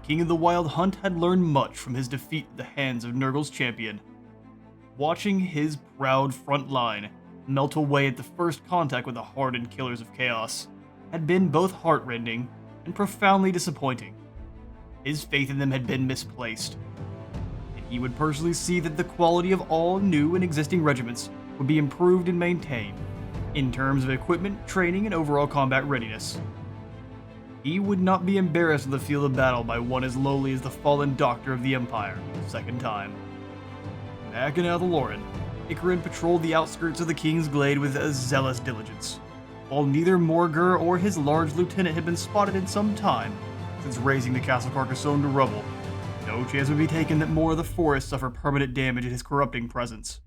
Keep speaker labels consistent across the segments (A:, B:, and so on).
A: King of the Wild Hunt had learned much from his defeat at the hands of Nurgle's champion. Watching his proud front line melt away at the first contact with the hardened killers of chaos had been both heartrending and profoundly disappointing. His faith in them had been misplaced, and he would personally see that the quality of all new and existing regiments would be improved and maintained, in terms of equipment, training, and overall combat readiness. He would not be embarrassed on the field of battle by one as lowly as the fallen Doctor of the Empire, the second time. Back in LAURELORN, Icarin patrolled the outskirts of the King's Glade with a zealous diligence, while neither Morgur or his large lieutenant had been spotted in some time since razing the Castle Carcassonne to rubble. No chance would be taken that more of the forest suffer permanent damage at his corrupting presence.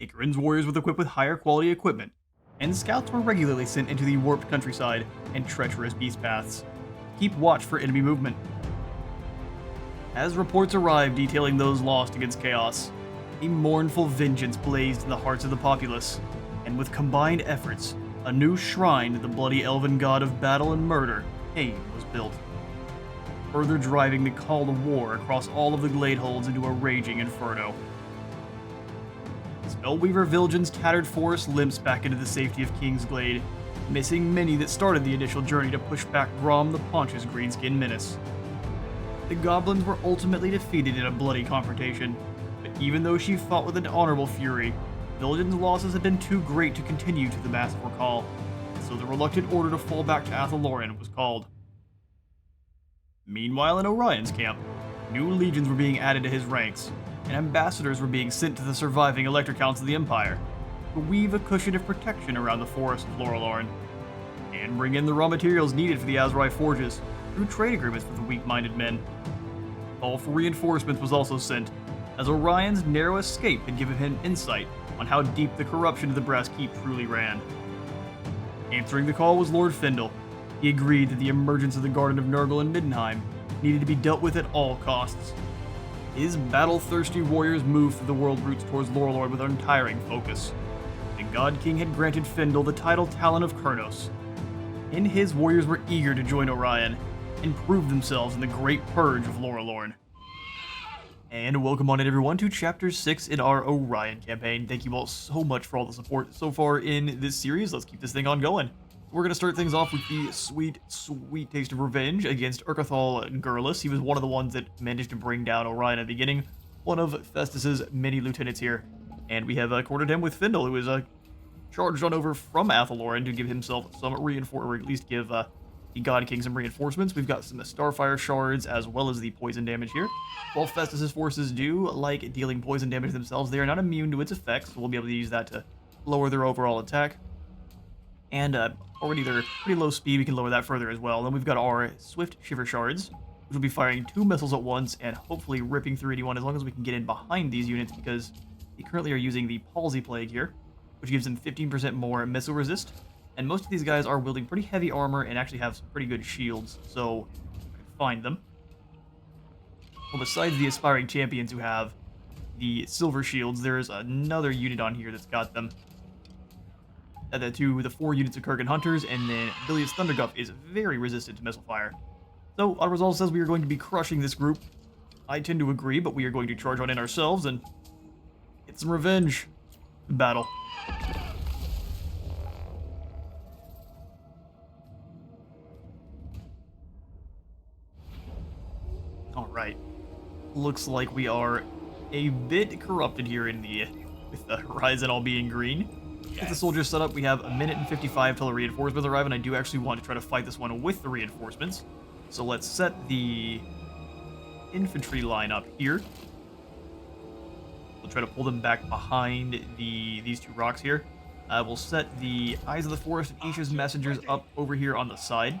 A: Icarin's warriors were equipped with higher quality equipment, and scouts were regularly sent into the warped countryside and treacherous beast paths to keep watch for enemy movement. As reports arrived detailing those lost against chaos, a mournful vengeance blazed in the hearts of the populace, and with combined efforts, a new shrine to the bloody elven god of battle and murder, Cain, was built, further driving the call to war across all of the Gladeholds into a raging inferno. Spellweaver Vilgen's tattered forest limps back into the safety of King's Glade, missing many that started the initial journey to push back Grom the Paunch's greenskin menace. The goblins were ultimately defeated in a bloody confrontation, but even though she fought with an honorable fury, Vilgen's losses had been too great to continue to the massive recall, so the reluctant order to fall back to LAURELORN was called. Meanwhile, in Orion's camp, new legions were being added to his ranks, and ambassadors were being sent to the surviving Elector Counts of the Empire to weave a cushion of protection around the forests of LAURELORN, and bring in the raw materials needed for the Azrai forges through trade agreements with the weak-minded men. A call for reinforcements was also sent, as Orion's narrow escape had given him insight on how deep the corruption of the Brass Keep truly ran. Answering the call was Lord Findle. He agreed that the emergence of the Garden of Nurgle in Middenheim needed to be dealt with at all costs. His battle-thirsty warriors moved through the world routes towards LAURELORN with untiring focus. The God King had granted Findle the title Talon of Kurnos, and his warriors were eager to join Orion and prove themselves in the great purge of LAURELORN. And welcome on in, everyone, to Chapter 6 in our Orion campaign. Thank you all so much for all the support so far in this series. Let's keep this thing on going. We're going to start things off with the sweet, sweet taste of revenge against Urkathal Gurlus. He was one of the ones that managed to bring down Orion at the beginning, one of Festus's many lieutenants here. And we have cornered him with Findle, who is charged on over from LAURELORN to give himself some reinforcement, or at least give the God King some reinforcements. We've got some Starfire shards as well as the poison damage here. While Festus's forces do like dealing poison damage themselves, they are not immune to its effects, so we'll be able to use that to lower their overall attack. And already they're pretty low speed, we can lower that further as well. Then we've got our Swift Shiver shards, which will be firing 2 missiles at once and hopefully ripping through anyone as long as we can get in behind these units, because they currently are using the Palsy Plague here, which gives them 15% more missile resist. And most of these guys are wielding pretty heavy armor and actually have some pretty good shields, so I can find them. Well, besides the aspiring champions who have the silver shields, there's another unit on here that's got them. The 4 units of Kurgan Hunters, and then Bilious Thunderguff is very resistant to missile fire. So, our resolve says we are going to be crushing this group. I tend to agree, but we are going to charge on in ourselves and get some revenge. Battle. Alright. Looks like we are a bit corrupted here in with the horizon all being green. Get the soldiers set up. We have 1 minute and 55 till the reinforcements arrive, and I do actually want to try to fight this one with the reinforcements. So let's set the infantry line up here. We'll try to pull them back behind these 2 rocks here. We'll set the Eyes of the Forest and Isha's messengers up over here on the side.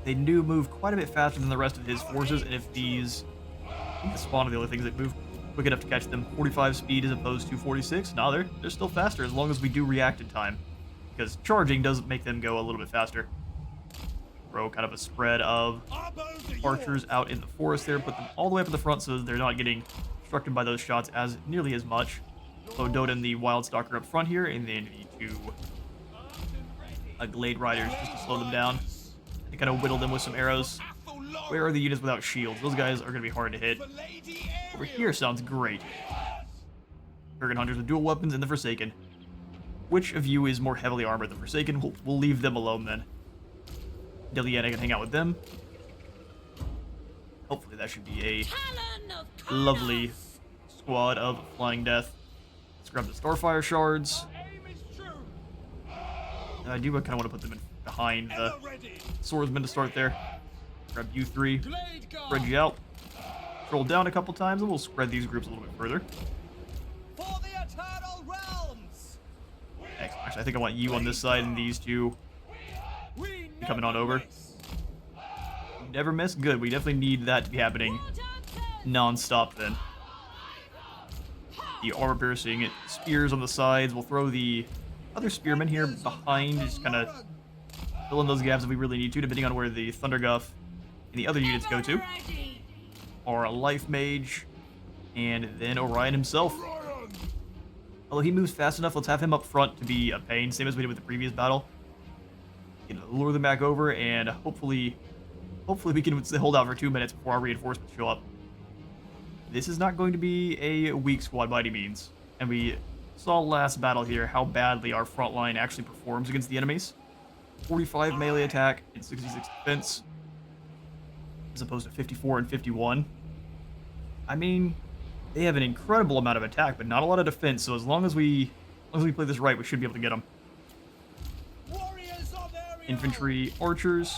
A: They do move quite a bit faster than the rest of his forces, and if these... I think the spawn are the only things that move quick enough to catch them. 45 speed as opposed to 46. No, they're still faster as long as we do react in time, because charging does make them go a little bit faster. Throw kind of a spread of archers out in the forest there, put them all the way up in the front so they're not getting obstructed by those shots nearly as much. So Doden, the Wild Stalker, up front here, and then the 2 Glade Riders just to slow them down and kind of whittle them with some arrows. Where are the units without shields? Those guys are going to be hard to hit. Over here sounds great. Kurgan Hunters with dual weapons and the Forsaken. Which of you is more heavily armored? The Forsaken? We'll leave them alone then. Deliana can hang out with them. Hopefully that should be a lovely squad of Flying Death. Let's grab the Starfire Shards. I do kind of want to put them in behind the Swordsman to start there. Grab you three. Spread you out. Scroll down a couple times and we'll spread these groups a little bit further.
B: For the eternal realms.
A: Actually, I think I want you on this side and these two coming on over. Never miss? Good. We definitely need that to be happening non-stop then. The armor-piercing spears on the sides. We'll throw the other spearmen here behind. Just kind of fill in those gaps if we really need to, depending on where the Thunderguff and the other units go to. Or a Life Mage. And then Orion himself. Although he moves fast enough, let's have him up front to be a pain. Same as we did with the previous battle. Lure them back over, and hopefully we can hold out for 2 minutes before our reinforcements show up. This is not going to be a weak squad by any means. And we saw last battle here how badly our front line actually performs against the enemies. 45 melee attack and 66 defense, as opposed to 54 and 51. I mean, they have an incredible amount of attack, but not a lot of defense, so as long as we play this right, we should be able to get them. Infantry, archers,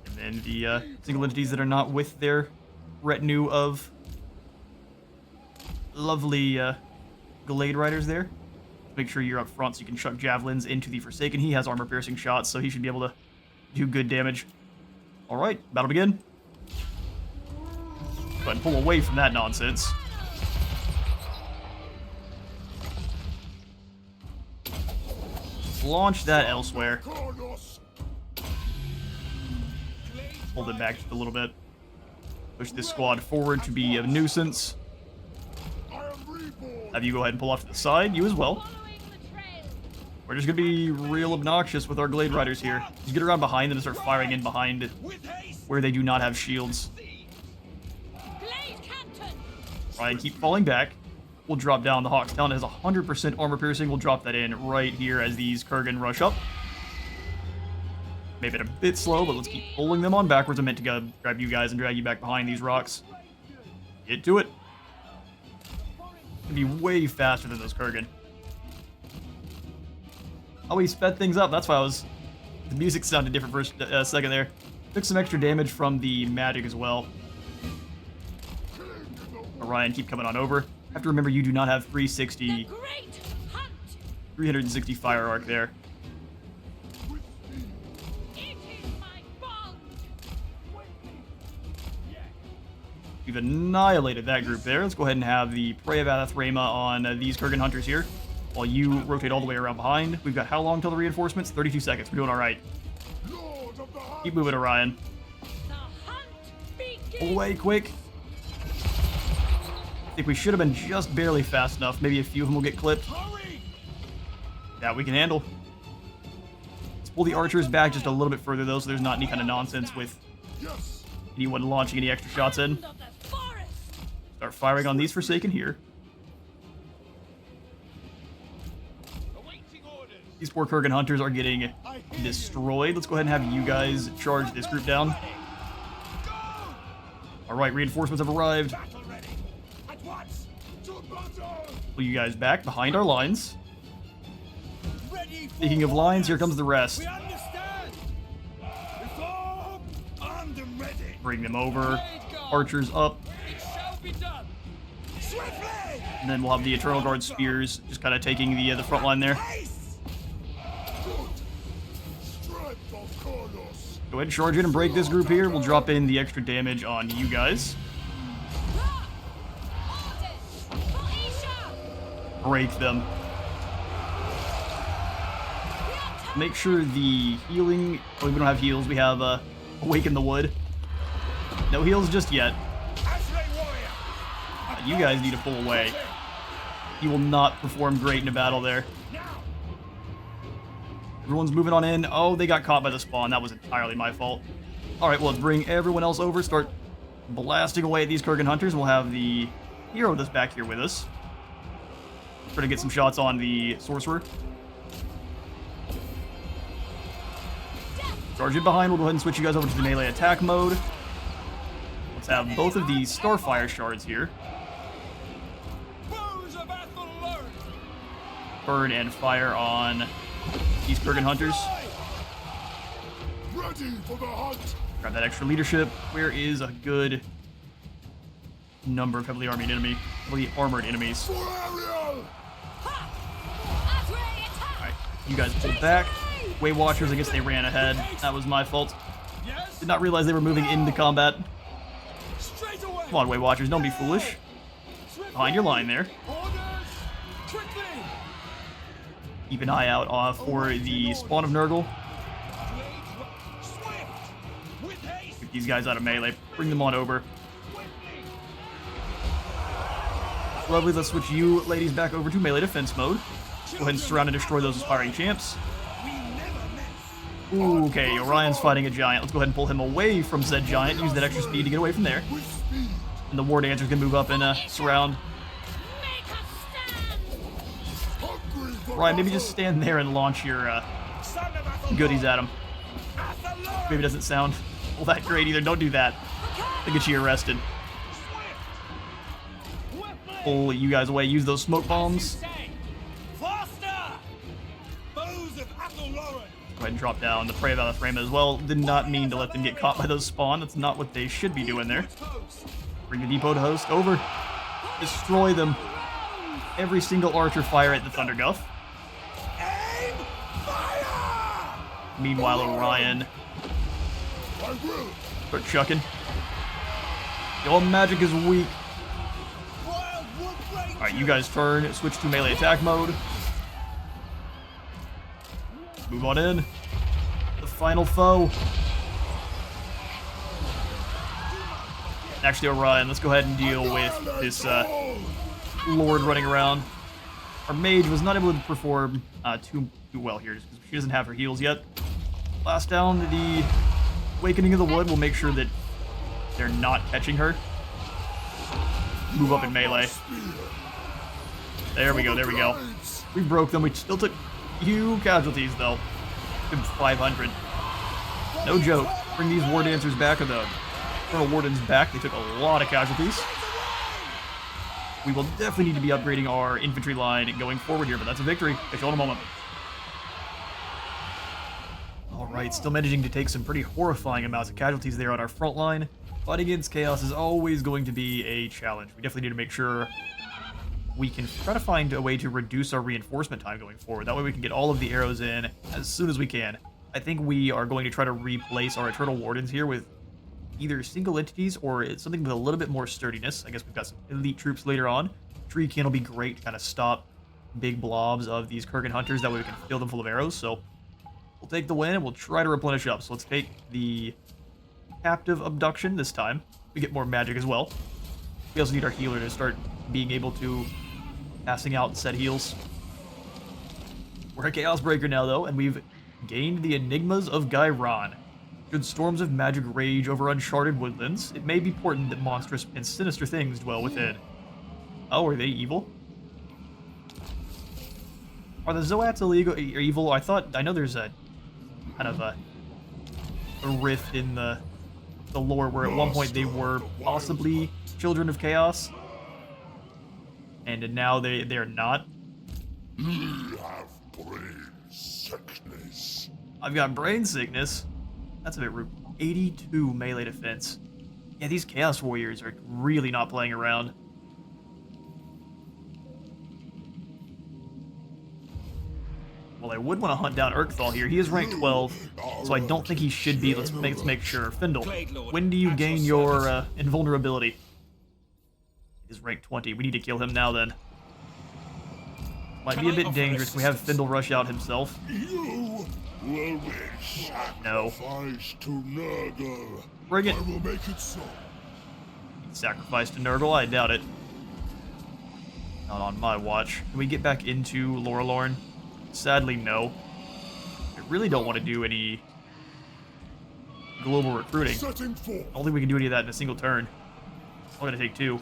A: and then the single entities that are not with their retinue of lovely Glade Riders there. Make sure you're up front so you can chuck javelins into the Forsaken. He has armor-piercing shots, so he should be able to do good damage. Alright, battle begin. Go ahead and pull away from that nonsense. Launch that elsewhere. Hold it back just a little bit. Push this squad forward to be a nuisance. Have you go ahead and pull off to the side. You as well. We're just going to be real obnoxious with our Glade Riders here. Just get around behind them and start firing in behind where they do not have shields. Try and keep falling back. We'll drop down. The Hawk's Talon has 100% armor piercing. We'll drop that in right here as these Kurgan rush up. Maybe a bit slow, but let's keep pulling them on backwards. I meant to go grab you guys and drag you back behind these rocks. Get to it. It'll be way faster than those Kurgan. Oh, we sped things up. That's why the music sounded different for a second there. Took some extra damage from the magic as well. Orion, keep coming on over. Have to remember you do not have 360 fire arc there. We've annihilated that group there. Let's go ahead and have the Prey of Athathrema on these Kurgan Hunters here. While you rotate all the way around behind. We've got how long till the reinforcements? 32 seconds. We're doing alright. Keep moving, Orion. Pull away, quick. I think we should have been just barely fast enough. Maybe a few of them will get clipped. That we can handle. Let's pull the archers back just a little bit further, though, so there's not any kind of nonsense with anyone launching any extra shots in. Start firing on these Forsaken here. These poor Kurgan Hunters are getting destroyed. Let's go ahead and have you guys charge this group down. Alright, reinforcements have arrived. Pull you guys back behind our lines. Speaking of lines, here comes the rest. Bring them over. Archers up. And then we'll have the Eternal Guard spears just kind of taking the front line there. Go ahead and charge in and break this group here. We'll drop in the extra damage on you guys. Break them. Make sure the healing... Oh, we don't have heals. We have Awaken the Wood. No heals just yet. You guys need to pull away. You will not perform great in a battle there. Everyone's moving on in. Oh, they got caught by the spawn. That was entirely my fault. Alright, well, let's bring everyone else over, start blasting away at these Kurgan Hunters. We'll have the hero that's back here with us. Try to get some shots on the Sorcerer. Charge it behind, we'll go ahead and switch you guys over to the melee attack mode. Let's have both of these Starfire shards here. Burn and fire on these Kurgan Hunters.
C: Ready for the hunt.
A: Grab that extra leadership. Where is a good number of heavily armored enemies?
C: Orion.
A: Alright, you guys pulled back. Way Watchers, I guess they ran ahead. That was my fault. Did not realize they were moving into combat. Come on, Way Watchers, don't be foolish. Behind your line there. Keep an eye out for the spawn of Nurgle. Get these guys out of melee. Bring them on over. Lovely, let's switch you ladies back over to melee defense mode. Go ahead and surround and destroy those aspiring champs. Ooh, okay, Orion's fighting a giant. Let's go ahead and pull him away from said giant. Use that extra speed to get away from there. And the War Dancer's gonna move up and surround. Orion, maybe just stand there and launch your goodies at him. Maybe it doesn't sound all that great either. Don't do that. They'll get you arrested. Pull you guys away. Use those smoke bombs. Go ahead and drop down the prey about the frame as well. Did not mean to let them get caught by those spawn. That's not what they should be doing there. Bring the depot host over. Destroy them. Every single archer fire at the Thunderguff. Meanwhile, Orion start chucking. Your magic is weak. Alright, you guys turn. Switch to melee attack mode. Move on in. The final foe. Actually, Orion, let's go ahead and deal with this Lord running around. Our mage was not able to perform too well here, just because she doesn't have her heals yet. Blast down the Awakening of the Wood. We'll make sure that they're not catching her. Move up in melee. There we go, there we go. We broke them. We still took few casualties, though. Good 500. No joke. Bring these War Dancers back, or the Colonel Wardens back. They took a lot of casualties. We will definitely need to be upgrading our infantry line going forward here, but that's a victory. Catch you all in a moment. Alright, still managing to take some pretty horrifying amounts of casualties there on our front line. Fighting against Chaos is always going to be a challenge. We definitely need to make sure we can try to find a way to reduce our reinforcement time going forward. That way we can get all of the arrows in as soon as we can. I think we are going to try to replace our Eternal Wardens here with either single entities or something with a little bit more sturdiness. I guess we've got some elite troops later on. Treekin will be great to kind of stop big blobs of these Kurgan Hunters. That way we can fill them full of arrows. So we'll take the win and we'll try to replenish up. So let's take the Captive Abduction this time. We get more magic as well. We also need our healer to start being able to passing out said heals. We're a Chaos Breaker now, though, and we've gained the Enigmas of Gairan. Should storms of magic rage over uncharted woodlands, it may be important that monstrous and sinister things dwell within. Oh, are they evil? Are the Zoats illegal or evil? I know there's a kind of a rift in the lore where at one point they were possibly children of chaos, and now they're not.
C: You have brain sickness.
A: I've got brain sickness. That's a bit rude. 82 melee defense. Yeah, these Chaos Warriors are really not playing around. Well, I would want to hunt down Urkathal here. He is ranked 12, so I don't think he should be. Let's make sure. Findle, when do you gain your invulnerability? He's ranked 20. We need to kill him now, then. Might be a bit dangerous. We have Findle rush out himself.
C: You will be sacrificed to Nurgle.
A: Bring it.
C: I will make it so.
A: Sacrifice to Nurgle? I doubt it. Not on my watch. Can we get back into LAURELORN? Sadly, no. I really don't want to do any global recruiting.
C: Setting
A: I
C: forth.
A: don't think we can do any of that in a single turn. It's only gonna take 2.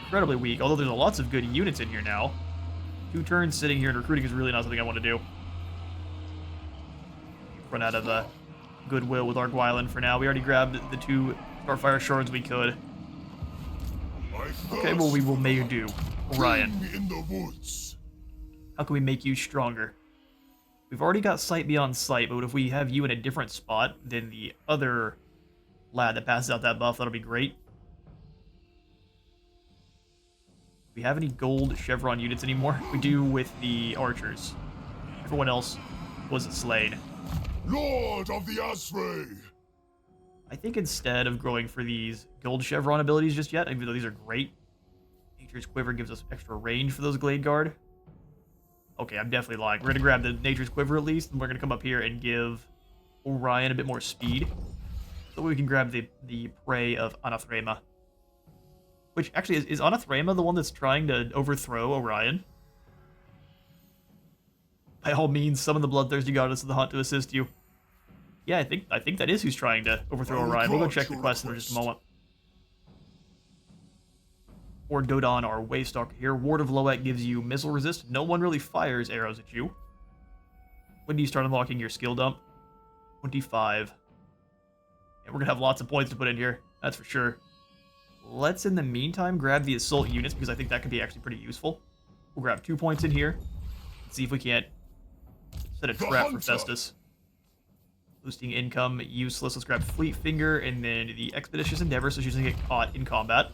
A: Incredibly weak, although there's lots of good units in here now. 2 turns sitting here and recruiting is really not something I want to do. Run out of goodwill with Arguilan for now. We already grabbed the 2 Starfire Shards we could. Okay, well, we will make do. Orion.
C: In the woods.
A: How can we make you stronger? We've already got Sight Beyond Sight, but if we have you in a different spot than the other lad that passes out that buff, that'll be great. Do we have any gold chevron units anymore? We do with the archers. Everyone else was slain.
C: Lord of the Asray.
A: I think instead of going for these gold chevron abilities just yet, even though these are great, Nature's Quiver gives us extra range for those Glade Guard. Okay, I'm definitely lying. We're going to grab the Nature's Quiver at least, and we're going to come up here and give Orion a bit more speed. So we can grab the Prey of Anathrema. Which, actually, is Anathrema the one that's trying to overthrow Orion? By all means, summon the Bloodthirsty Goddess of the Hunt to assist you. Yeah, I think that is who's trying to overthrow Orion. We'll go check the quest in just a moment. Or Dodon, our Waystalker here. Ward of Loek gives you missile resist. No one really fires arrows at you. When do you start unlocking your skill dump? 25. And we're going to have lots of points to put in here. That's for sure. Let's, in the meantime, grab the assault units, because I think that could be actually pretty useful. We'll grab 2 points in here. Let's see if we can't set a trap for Festus. Boosting income, useless. Let's grab Fleet Finger, and then the Expeditious Endeavor, so she doesn't get caught in combat.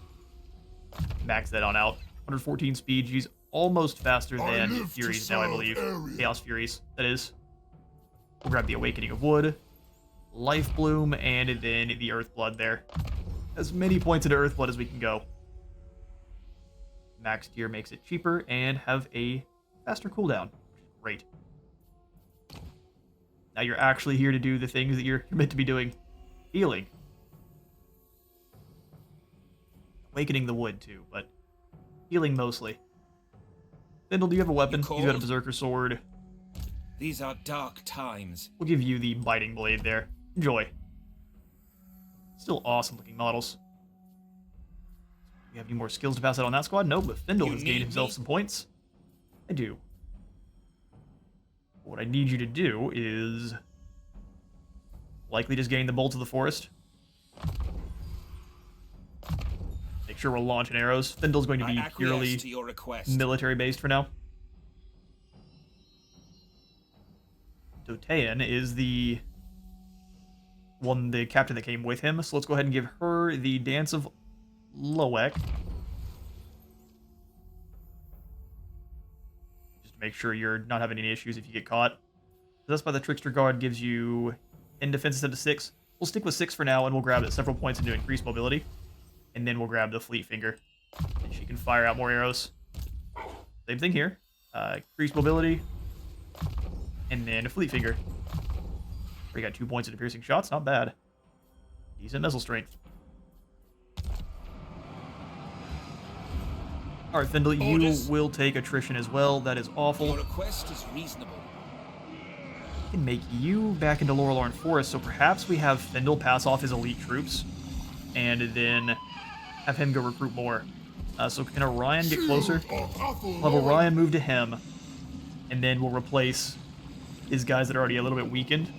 A: Max that on out. 114 speed. She's almost faster than Furies now, I believe. Chaos Furies, that is. We'll grab the Awakening of Wood, Life Bloom, and then the Earthblood there. As many points into Earthblood as we can go. Max Tier makes it cheaper and have a faster cooldown. Great. Now you're actually here to do the things that you're meant to be doing. Healing. Awakening the Wood, too, but healing mostly. Findle, do you have a weapon? He's got a Berserker Sword.
B: These are dark times.
A: We'll give you the Biting Blade there. Enjoy. Still awesome looking models. We have any more skills to pass out on that squad? No, but Findle has gained himself some points. I do. What I need you to do is likely just gain the Bolts of the Forest. Make sure we're launching arrows. Findle's going to be purely military-based for now. Dotean is the captain that came with him, so let's go ahead and give her the Dance of Loek. Just to make sure you're not having any issues if you get caught. Possessed by the Trickster Guard gives you 10 defense instead of 6. We'll stick with 6 for now, and we'll grab it several points into increased mobility. And then we'll grab the Fleet Finger. And she can fire out more arrows. Same thing here. Increased mobility. And then a Fleet Finger. We got 2 points into piercing shots. Not bad. Decent missile strength. Alright, Findle, you will take attrition as well. That is awful.
B: Your request is reasonable.
A: We can make you back into LAURELORN Forest, so perhaps we have Findle pass off his elite troops. And then have him go recruit more. So can Orion get closer? We'll have Orion move to him, and then we'll replace his guys that are already a little bit weakened.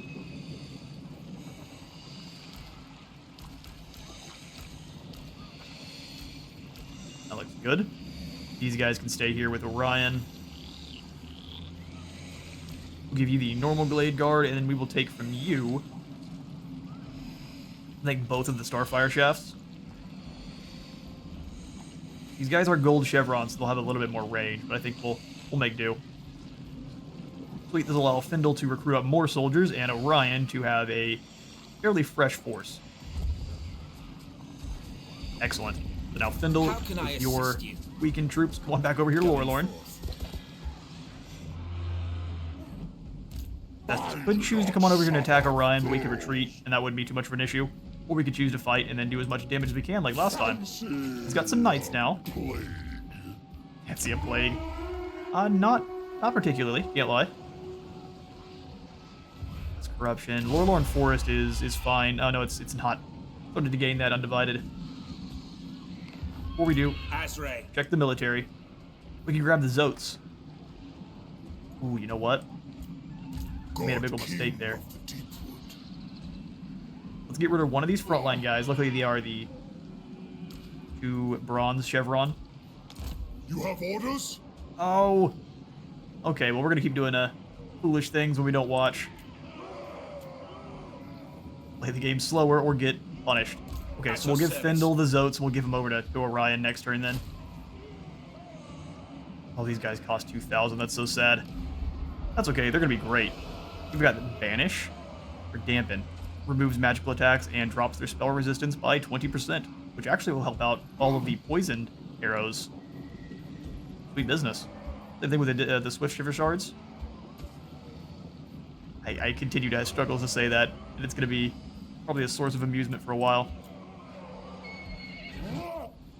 A: That looks good. These guys can stay here with Orion. We'll give you the normal Glade Guard, and then we will take from you, I think, both of the Starfire Shafts. These guys are gold chevrons, so they'll have a little bit more range, but I think we'll make do. Sweet, this will allow Findle to recruit up more soldiers, and Orion to have a fairly fresh force. Excellent. So now Findle, with your weakened troops, come on back over here, LAURELORN. Festus could choose to come on over here and attack Orion, but we could retreat, and that wouldn't be too much of an issue. Or we could choose to fight and then do as much damage as we can, like last time. He's got some knights now. Can't see a plague. Not particularly, can't lie. Let's Corruption. Laurelorn Forest is fine. Oh no, it's not. Started to gain that undivided. Before we do,
B: Azray.
A: check the military. We can grab the Zotes. Ooh, you know what? We made a big old mistake there. Let's get rid of one of these frontline guys. Luckily, they are the 2 bronze chevron.
C: You have orders?
A: Oh. Okay, well, we're gonna keep doing foolish things when we don't watch. Play the game slower or get punished. Okay, so we'll give Findle the Zotes, and we'll give him over to Orion next turn then. Oh, these guys cost 2,000. That's so sad. That's okay. They're gonna be great. We've got Banish or Dampen. Removes magical attacks and drops their spell resistance by 20%, which actually will help out all of the poisoned arrows. Sweet business. Same thing with the Swift Shiver Shards. I continue to have struggles to say that, and it's going to be probably a source of amusement for a while.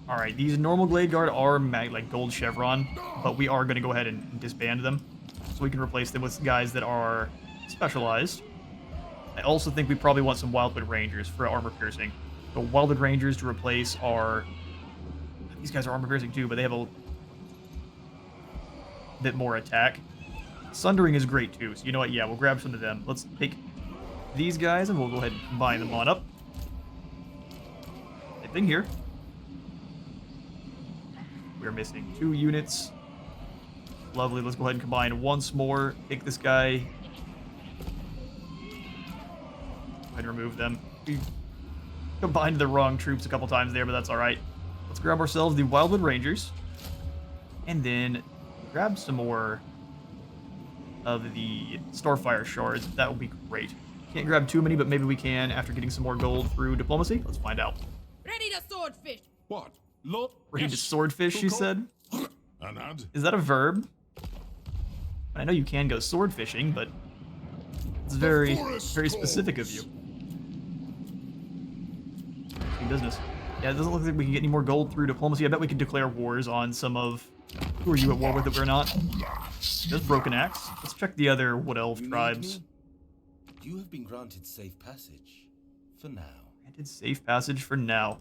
A: Alright, these normal Glade Guard are like gold chevron, but we are going to go ahead and disband them, so we can replace them with guys that are specialized. I also think we probably want some Wildwood Rangers for armor piercing. So Wildwood Rangers to replace our... These guys are armor piercing too, but they have a bit more attack. Sundering is great too, so you know what? Yeah, we'll grab some of them. Let's take these guys and we'll go ahead and combine them on up. Same thing here. We're missing 2 units. Lovely, let's go ahead and combine once more. Take this guy. Go ahead and remove them. We combined the wrong troops a couple times there, but that's alright. Let's grab ourselves the Wildwood Rangers. And then grab some more of the Starfire Shards. That would be great. Can't grab too many, but maybe we can after getting some more gold through diplomacy. Let's find out.
D: Ready to swordfish.
C: What? Lord?
A: Ready to swordfish, she said?
C: Anad?
A: Is that a verb? I know you can go sword fishing, but it's very specific of you. Good business. Yeah, it doesn't look like we can get any more gold through diplomacy. I bet we could declare wars on some of... Who are you at war with that we're not? There's Broken Axe. Let's check the other Wood Elf tribes.
B: You have been granted safe passage. For now.
A: Granted safe passage for now.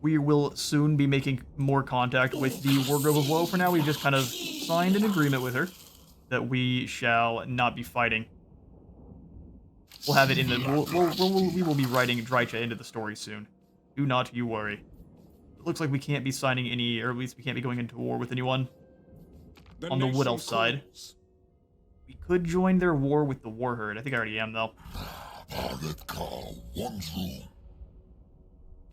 A: We will soon be making more contact with the Wargrove of Woe. For now, we've just kind of signed an agreement with her that we shall not be fighting. We'll have it in the... We will be writing Drycha into the story soon. Do not you worry. It looks like we can't be signing any, or at least we can't be going into war with anyone on the Wood Elf side. We could join their war with the Warherd. I think I already am, though.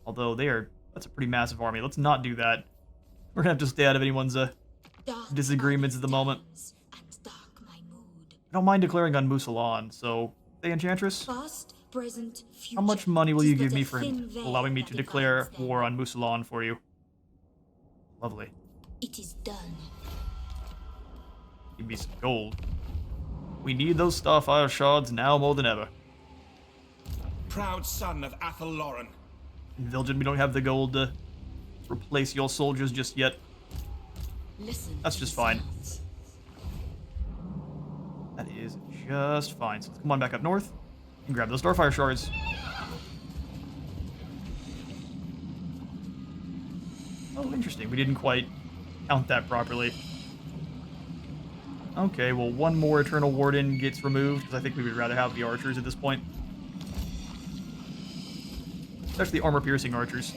A: Although that's a pretty massive army. Let's not do that. We're gonna have to stay out of anyone's disagreements at the moment. I don't mind declaring on Musalan, so the Enchantress. How much money will you give me for allowing me to declare war on Musalan for you? Lovely.
D: It is done.
A: Give me some gold. We need those Starfire Shards now more than ever.
B: Proud son of LAURELORN.
A: Vilgin, we don't have the gold to replace your soldiers just yet. That's just fine. That is just fine. So let's come on back up north and grab those Starfire Shards. Oh, interesting. We didn't quite count that properly. Okay, well, one more Eternal Warden gets removed, because I think we would rather have the archers at this point. Especially armor-piercing archers.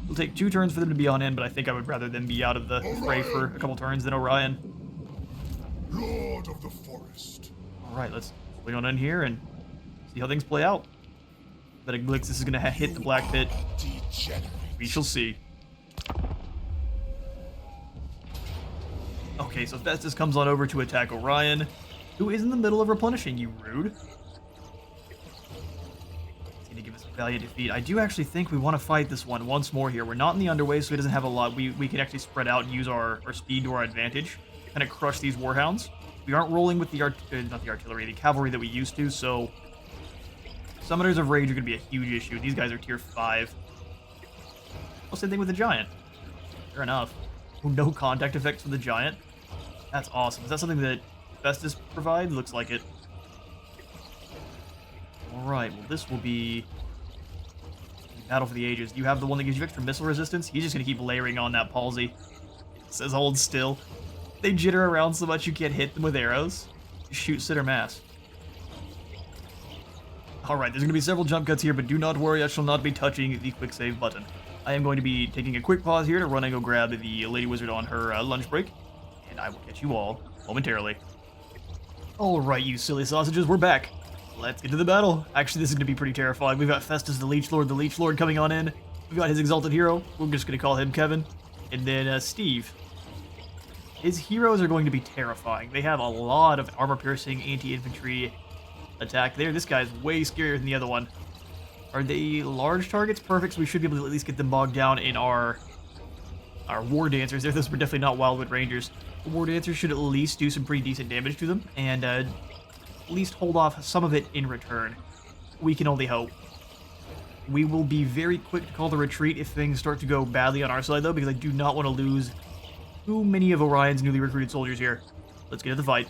A: It'll take 2 turns for them to be on end, but I think I would rather them be out of the fray for a couple turns than Orion.
C: Lord of the Forest.
A: Alright, let's swing on in here and see how things play out. Bet Glixis is going to hit the Black Pit. We shall see. Okay, so Festus comes on over to attack Orion, who is in the middle of replenishing, you rude. He's going to give us a valiant defeat. I do actually think we want to fight this one once more here. We're not in the underway, so he doesn't have a lot. We can actually spread out and use our speed to our advantage. Kind of crush these Warhounds. We aren't rolling with the the cavalry that we used to, so Summoners of Rage are going to be a huge issue. These guys are tier 5. Well, same thing with the Giant. Fair enough. Oh, no contact effects for the Giant. That's awesome. Is that something that Festus provides? Looks like it. Alright, well this will be battle for the ages. You have the one that gives you extra missile resistance. He's just going to keep layering on that palsy. It says hold still. They jitter around so much you can't hit them with arrows. Shoot, sit, or mass. Alright, there's going to be several jump cuts here, but do not worry, I shall not be touching the quick save button. I am going to be taking a quick pause here to run and go grab the Lady Wizard on her lunch break, and I will catch you all momentarily. Alright, you silly sausages, we're back. Let's get to the battle. Actually, this is going to be pretty terrifying. We've got Festus, the Leech Lord coming on in. We've got his exalted hero. We're just going to call him Kevin. And then Steve. His heroes are going to be terrifying. They have a lot of armor-piercing, anti-infantry attack there. This guy's way scarier than the other one. Are they large targets? Perfect, so we should be able to at least get them bogged down in our War Dancers. Those were definitely not Wildwood Rangers. The War Dancers should at least do some pretty decent damage to them, and at least hold off some of it in return. We can only hope. We will be very quick to call the retreat if things start to go badly on our side, though, because I do not want to lose too many of Orion's newly recruited soldiers here. Let's get to the fight.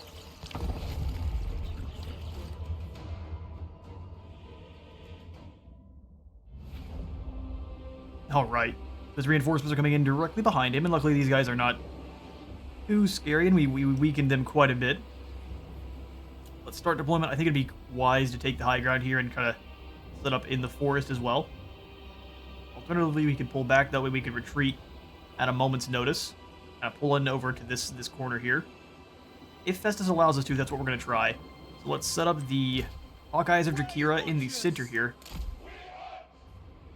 A: Alright. Those reinforcements are coming in directly behind him, and luckily these guys are not too scary, and we weakened them quite a bit. Let's start deployment. I think it'd be wise to take the high ground here and kind of set up in the forest as well. Alternatively, we could pull back. That way we could retreat at a moment's notice. Kind of pull in over to this corner here. If Festus allows us to, that's what we're going to try. So let's set up the Hawkeyes of Drakira in the center here.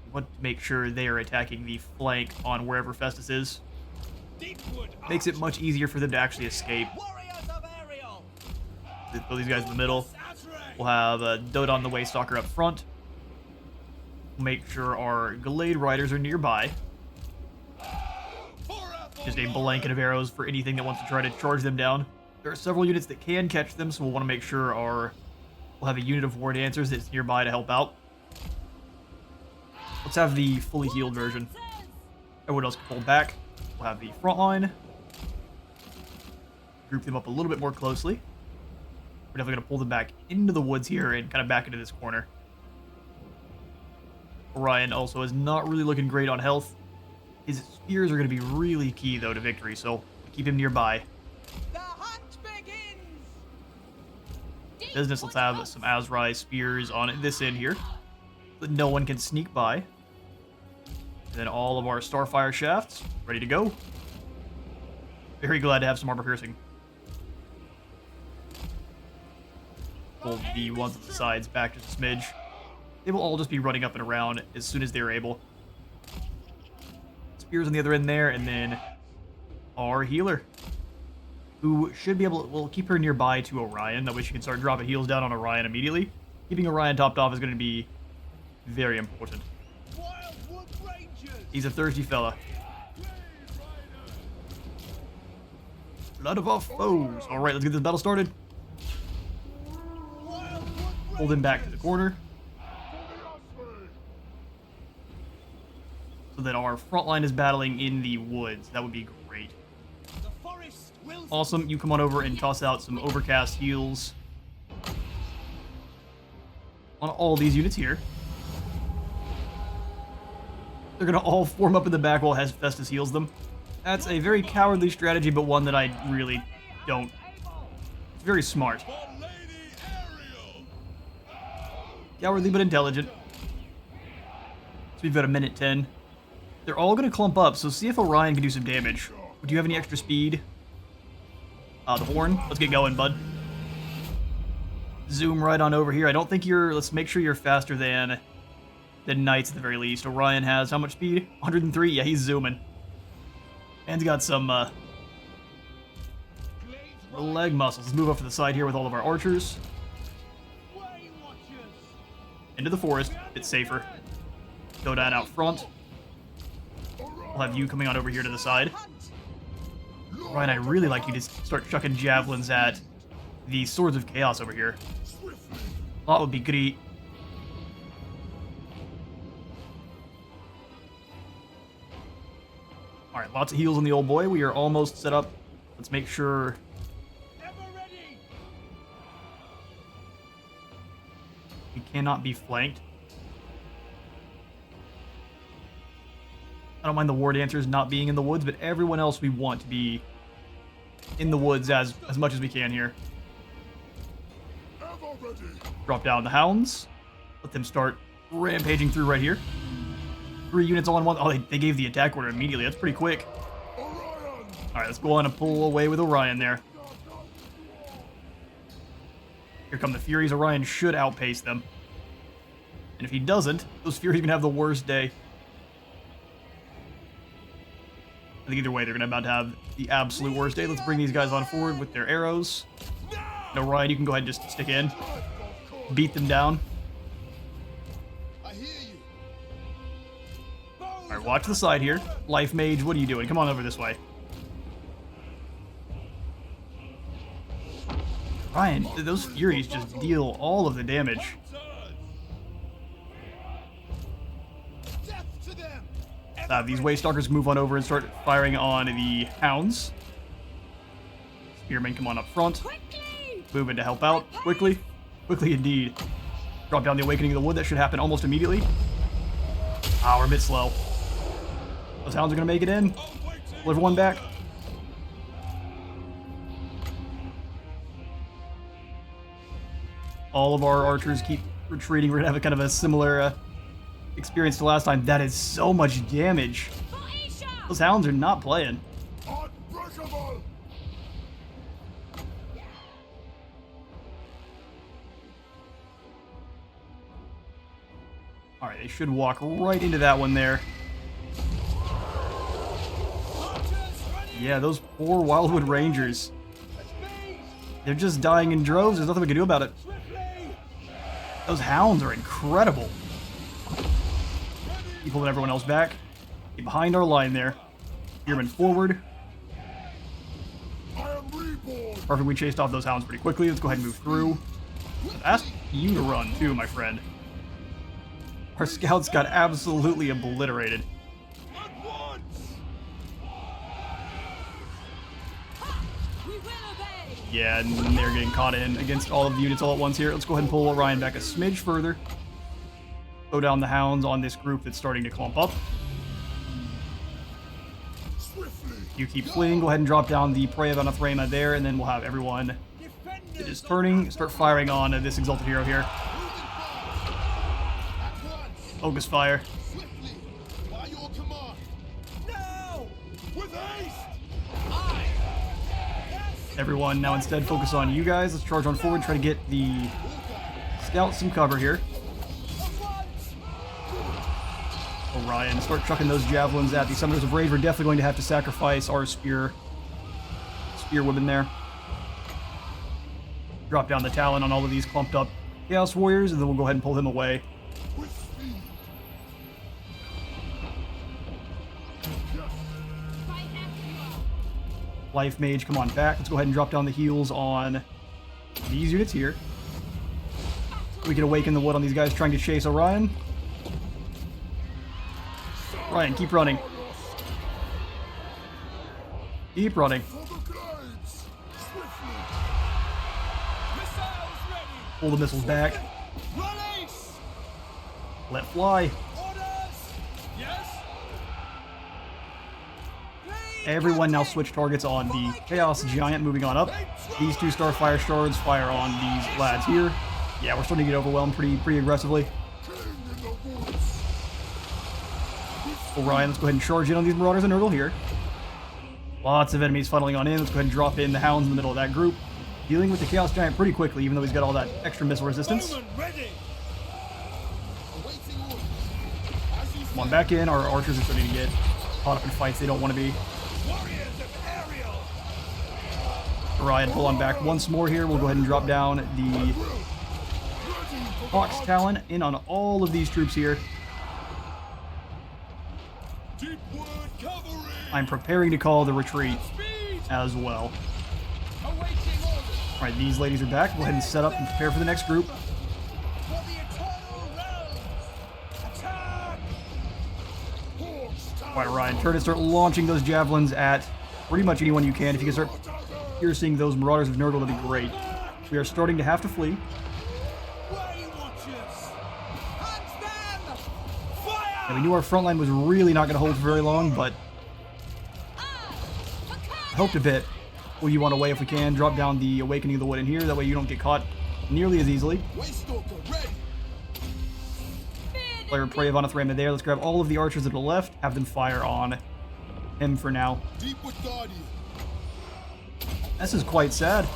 A: We want to make sure they are attacking the flank on wherever Festus is. Makes it much easier for them to actually escape. Throw these guys in the middle. We'll have Dodon the Waystalker up front. We'll make sure our Glade Riders are nearby. Just a blanket of arrows for anything that wants to try to charge them down. There are several units that can catch them, so we'll want to make sure we'll have a unit of War Dancers that's nearby to help out. Let's have the fully healed version. Everyone else can pull back. We'll have the front line. Group them up a little bit more closely. We're definitely going to pull them back into the woods here and kind of back into this corner. Orion also is not really looking great on health. His spears are going to be really key, though, to victory, so keep him nearby.
E: The hunt begins!
A: Business, let's have some Azrai spears on this end here, so that no one can sneak by. And then all of our Starfire shafts ready to go. Very glad to have some armor piercing. Pull the ones at the sides back just a smidge. They will all just be running up and around as soon as they're able. Spears on the other end there, and then our healer, who should be able to, we'll keep her nearby to Orion, that way she can start dropping heals down on Orion immediately. Keeping Orion topped off is going to be very important. He's a thirsty fella. Blood of our foes. Alright, let's get this battle started. Pull them back to the corner. So that our front line is battling in the woods. That would be great. Awesome, you come on over and toss out some overcast heals on all these units here. They're going to all form up in the back while Festus heals them. That's a very cowardly strategy, but one that I really don't. It's very smart. Cowardly but intelligent. So we've got a minute 10. They're all going to clump up, so see if Orion can do some damage. Do you have any extra speed? The horn. Let's get going, bud. Zoom right on over here. I don't think you're... Let's make sure you're faster than Knights at the very least. Orion has how much speed? 103? Yeah, he's zooming. And he's got some leg muscles. Let's move up to the side here with all of our archers. Into the forest. It's safer. Go down out front. We'll have you coming on over here to the side. Ryan, I really like you to start chucking javelins at the Swords of Chaos over here. That would be great. Alright, lots of heals on the old boy. We are almost set up. Let's make sure... We cannot be flanked. I don't mind the war dancers not being in the woods, but everyone else we want to be in the woods as much as we can here.
C: Ever ready.
A: Drop down the hounds. Let them start rampaging through right here. 3 units all in one. Oh, they gave the attack order immediately. That's pretty quick.
C: Orion.
A: Alright, let's go on and pull away with Orion there. Here come the Furies. Orion should outpace them. And if he doesn't, those Furies are going to have the worst day. I think either way, they're going to about to have the absolute worst day. Let's bring these guys on forward with their arrows. No, Orion, you can go ahead and just stick in. Beat them down.
B: I hear you.
A: Alright, watch the side here. Life Mage, what are you doing? Come on over this way. Ryan, those Furies just deal all of the damage.
B: Death to them.
A: These Waystalkers move on over and start firing on the Hounds. Spearmen come on up front.
D: Quickly!
A: Move in to help out. Quickly. Quickly indeed. Drop down the Awakening of the Wood. That should happen almost immediately. Ah, we're a bit slow. Those Hounds are going to make it in. Pull everyone back. All of our archers keep retreating. We're going to have a kind of a similar experience to last time. That is so much damage. Those Hounds are not playing.
C: Unbreakable.
A: Alright, they should walk right into that one there. Yeah, those poor Wildwood Rangers. They're just dying in droves. There's nothing we can do about it. Those Hounds are incredible. Keep pulling everyone else back. Get behind our line there. Spearmen forward.
C: I am reborn.
A: Perfect, we chased off those Hounds pretty quickly. Let's go ahead and move through. Ask you to run too, my friend. Our scouts got absolutely obliterated.
D: We will obey!
A: Yeah, and they're getting caught in against all of the units all at once here. Let's go ahead and pull Orion back a smidge further. Slow down the Hounds on this group that's starting to clump up.
C: Swiftly.
A: You keep fleeing. Go ahead and drop down the Prey of Anathrema there, and then we'll have everyone that is turning start firing on this Exalted Hero here. Focus fire.
B: Swiftly. By your command.
E: Now!
C: With haste.
A: Everyone now instead focus on you guys. Let's charge on forward, try to get the scouts some cover here. Orion, start chucking those javelins at the Summoners of Rage. We're definitely going to have to sacrifice our spearwomen there. Drop down the Talon on all of these clumped up Chaos Warriors, and then we'll go ahead and pull them away.
C: With speed.
D: Fight after you all.
A: Life Mage, come on back. Let's go ahead and drop down the heals on these units here. We can awaken the wood on these guys trying to chase Orion. Ryan, keep running. Keep running.
C: For the glades. Swiftly.
E: Missiles ready!
A: Pull the missiles back.
E: Release!
A: Let fly.
E: Orders! Yes?
A: Everyone now switch targets on the Chaos Giant moving on up. These 2 Starfire Shards fire on these lads here. Yeah, we're starting to get overwhelmed pretty aggressively.
C: King in the woods.
A: Orion, let's go ahead and charge in on these Marauders and Nurgle here. Lots of enemies funneling on in. Let's go ahead and drop in the Hounds in the middle of that group. Dealing with the Chaos Giant pretty quickly, even though he's got all that extra missile resistance.
E: Bowman ready!
B: Awaiting orders. As you
A: Come on back in. Our archers are starting to get caught up in fights they don't want to be.
E: Warriors of Ariel!
A: Orion, pull on back once more here. We'll go ahead and drop down the Hawk's Talon in on all of these troops here.
C: Deepwood cavalry.
A: I'm preparing to call the retreat
E: Speed!
A: as well.
E: Awaiting orders!
A: Alright, these ladies are back. Go ahead and set up and prepare for the next group.
E: For the eternal realms! Attack!
A: Alright, Orion, turn and start launching those javelins at pretty much anyone you can. If you can start piercing those Marauders of Nurgle, that'd be great. We are starting to have to flee.
E: Way Watchers!
A: And we knew our front line was really not going to hold for very long, but helped a bit. Pull you one away if we can. Drop down the Awakening of the Wood in here. That way you don't get caught nearly as easily. Player Prey of Onathrama there. Let's grab all of the archers that are left. Have them fire on him for now. This is quite sad.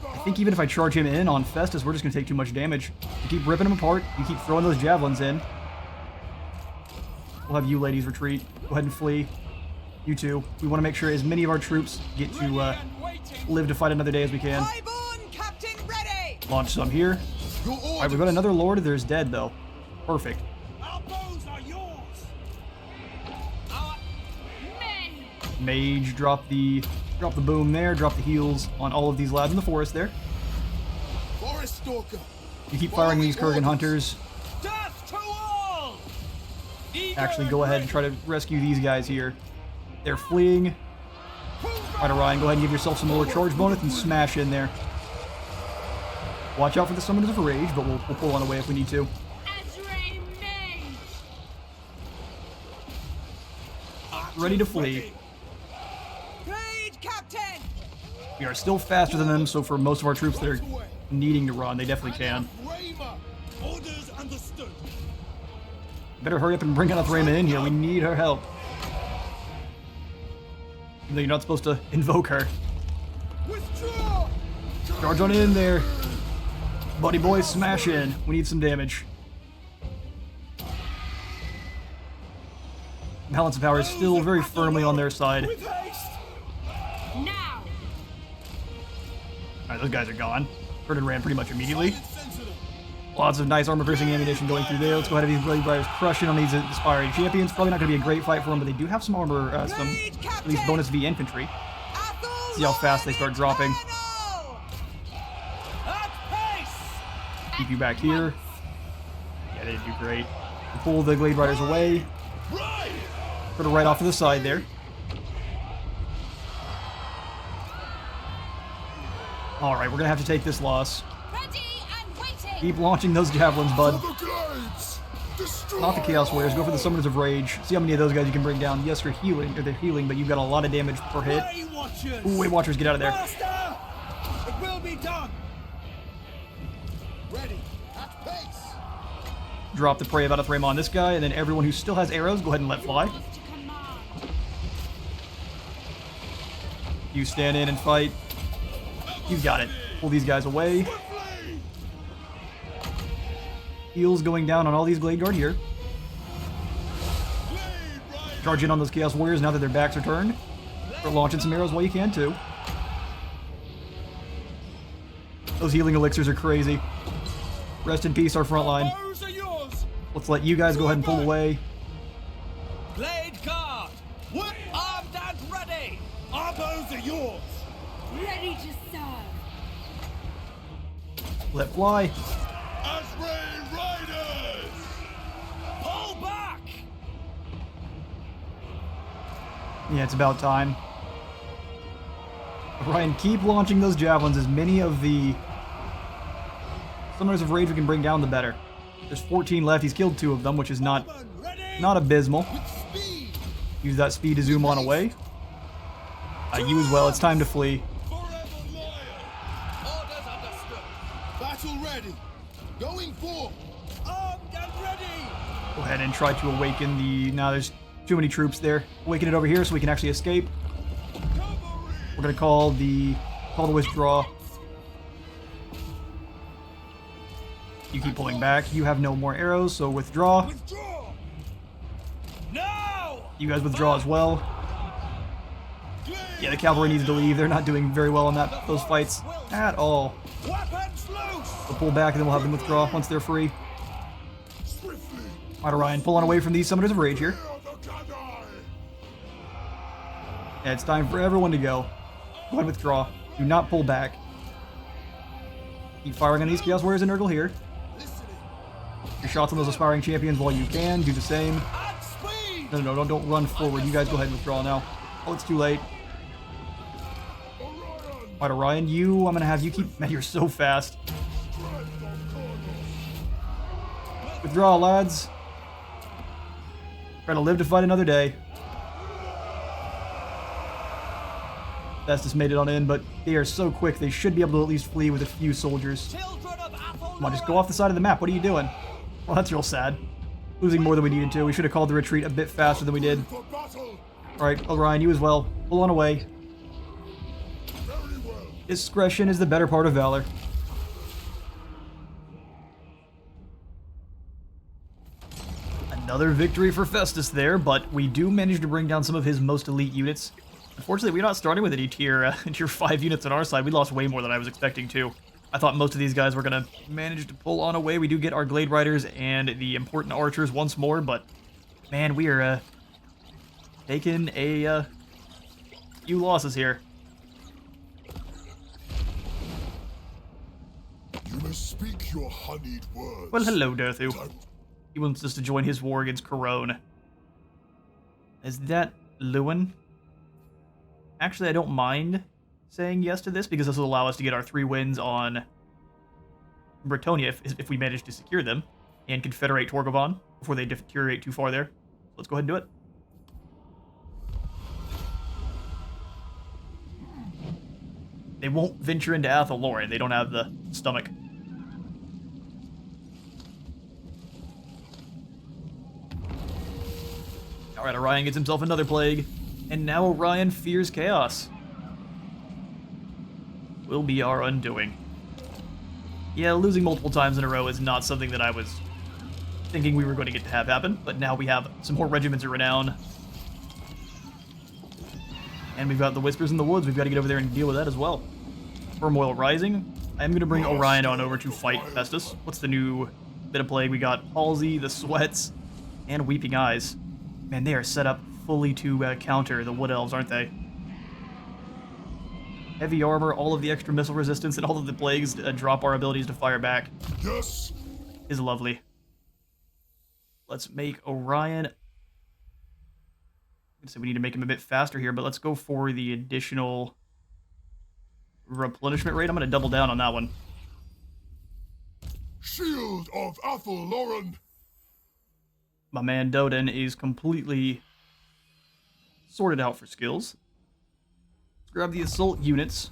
A: I think even if I charge him in on Festus, we're just going to take too much damage. You keep ripping him apart. You keep throwing those javelins in. We'll have you ladies retreat. Go ahead and flee. You two. We want to make sure as many of our troops get to live to fight another day as we can. Launch some here. Alright, we've got another Lord. There's dead, though. Perfect.
E: Our bows are yours.
A: Mage, drop the boom there. Drop the heals on all of these lads in the forest there.
C: Forest Stalker.
A: You keep firing these Kurgan hunters.
E: Death to all.
A: Actually, go ahead and try to rescue these guys here. They're fleeing. Alright, Orion, go ahead and give yourself some more charge bonus and smash in there. Watch out for the Summoners of Rage, but we'll pull one away if we need to. Ready to flee. We are still faster than them, so for most of our troops that are needing to run, they definitely can.
E: Orders understood.
A: Better hurry up and bring Onathrama in here. We need her help. Even though you're not supposed to invoke her.
C: Withdraw.
A: Charge on in there. Buddy boys, smash in. We need some damage. Balance of power is still very firmly on their side.
D: Now.
A: Alright, those guys are gone. Heard and ran pretty much immediately. Lots of nice armor-piercing ammunition going through there. Let's go ahead and have these Blade Riders crushing on these aspiring champions. Probably not going to be a great fight for them, but they do have some armor, some at least bonus V infantry. See how fast they start dropping. Keep you back here. Yeah, they did do great. Pull the Glade Riders away. Put it right off to the side there. Alright, we're going to have to take this loss. Keep launching those javelins, bud. Not the Chaos Warriors. Go for the Summoners of Rage. See how many of those guys you can bring down. Yes, they're healing, but you've got a lot of damage per hit. Ooh, Weight Watchers, get out of there.
E: It will be done.
C: Ready. At pace.
A: Drop the Prey of Onathrama on this guy, and then everyone who still has arrows, go ahead and let fly. You stand in and fight. You got it. Pull these guys away. Heals going down on all these Glade Guard here. Charge in on those Chaos Warriors now that their backs are turned. Start launching some arrows while you can, too. Those healing elixirs are crazy. Rest in peace, our front line. Let's let you guys go ahead and pull away.
E: Blade guard, we're armed and ready. Our bows are yours.
D: Ready to serve.
A: Let fly.
C: Asray Riders.
E: Pull back.
A: Yeah, it's about time. Orion, keep launching those javelins. As many of the Summoners of Rage we can bring down, the better. There's 14 left. He's killed 2 of them, which is not abysmal. Use that speed to zoom on away. You as well. It's time to flee.
C: Battle ready. Going forth.
E: Armed and ready.
A: Go ahead and try to awaken the... Now there's too many troops there. Awaken it over here so we can actually escape. We're going to call the withdraw. You keep pulling back. You have no more arrows, so withdraw.
E: Withdraw. Now.
A: You guys withdraw as well. Yeah, the cavalry needs to leave. They're not doing very well in those fights at all.
E: Weapons loose.
A: We'll pull back and then we'll have them withdraw once they're free. Alright, Orion, pull on away from these Summoners of Rage here. Yeah, it's time for everyone to go. Go ahead and withdraw. Do not pull back. Keep firing on these Chaos Warriors and Urkathal here. Your shots on those aspiring champions while you can. Do the same. No, don't run forward. You guys go ahead and withdraw now. Oh, it's too late. Alright, Orion, I'm gonna have you keep... Man, you're so fast. Withdraw, lads. Try to live to fight another day. Festus made it on in, but they are so quick, they should be able to at least flee with a few soldiers. Come on, just go off the side of the map. What are you doing? Well, that's real sad. Losing more than we needed to. We should have called the retreat a bit faster than we did. Alright, Orion, you as well. Pull on away. Discretion is the better part of valor. Another victory for Festus there, but we do manage to bring down some of his most elite units. Unfortunately, we're not starting with any tier 5 units on our side. We lost way more than I was expecting to. I thought most of these guys were going to manage to pull on away. We do get our Glade Riders and the important archers once more, but man, we are taking a few losses here.
C: You must speak your honeyed words.
A: Well, hello, Dothu. He wants us to join his war against Corone. Is that Lewin? Actually, I don't mind saying yes to this, because this will allow us to get our 3 wins on Bretonnia if we manage to secure them, and confederate Torgavon before they deteriorate too far there. Let's go ahead and do it. They won't venture into LAURELORN. They don't have the stomach. Alright, Orion gets himself another plague, and now Orion fears chaos. Will be our undoing. Yeah, losing multiple times in a row is not something that I was thinking we were going to get to have happen, but now we have some more regiments of renown. And we've got the Whispers in the Woods. We've got to get over there and deal with that as well. Turmoil Rising. I am going to bring Orion on over to fight Festus. What's the new bit of plague? We got Palsy, the Sweats, and Weeping Eyes. Man, they are set up fully to counter the Wood Elves, aren't they? Heavy armor, all of the extra missile resistance, and all of the plagues drop our abilities to fire back.
C: Yes.
A: Is lovely. Let's make Orion... So we need to make him a bit faster here, but let's go for the additional replenishment rate. I'm going to double down on that one.
C: Shield of LAURELORN.
A: My man Doden is completely sorted out for skills. Let's grab the assault units.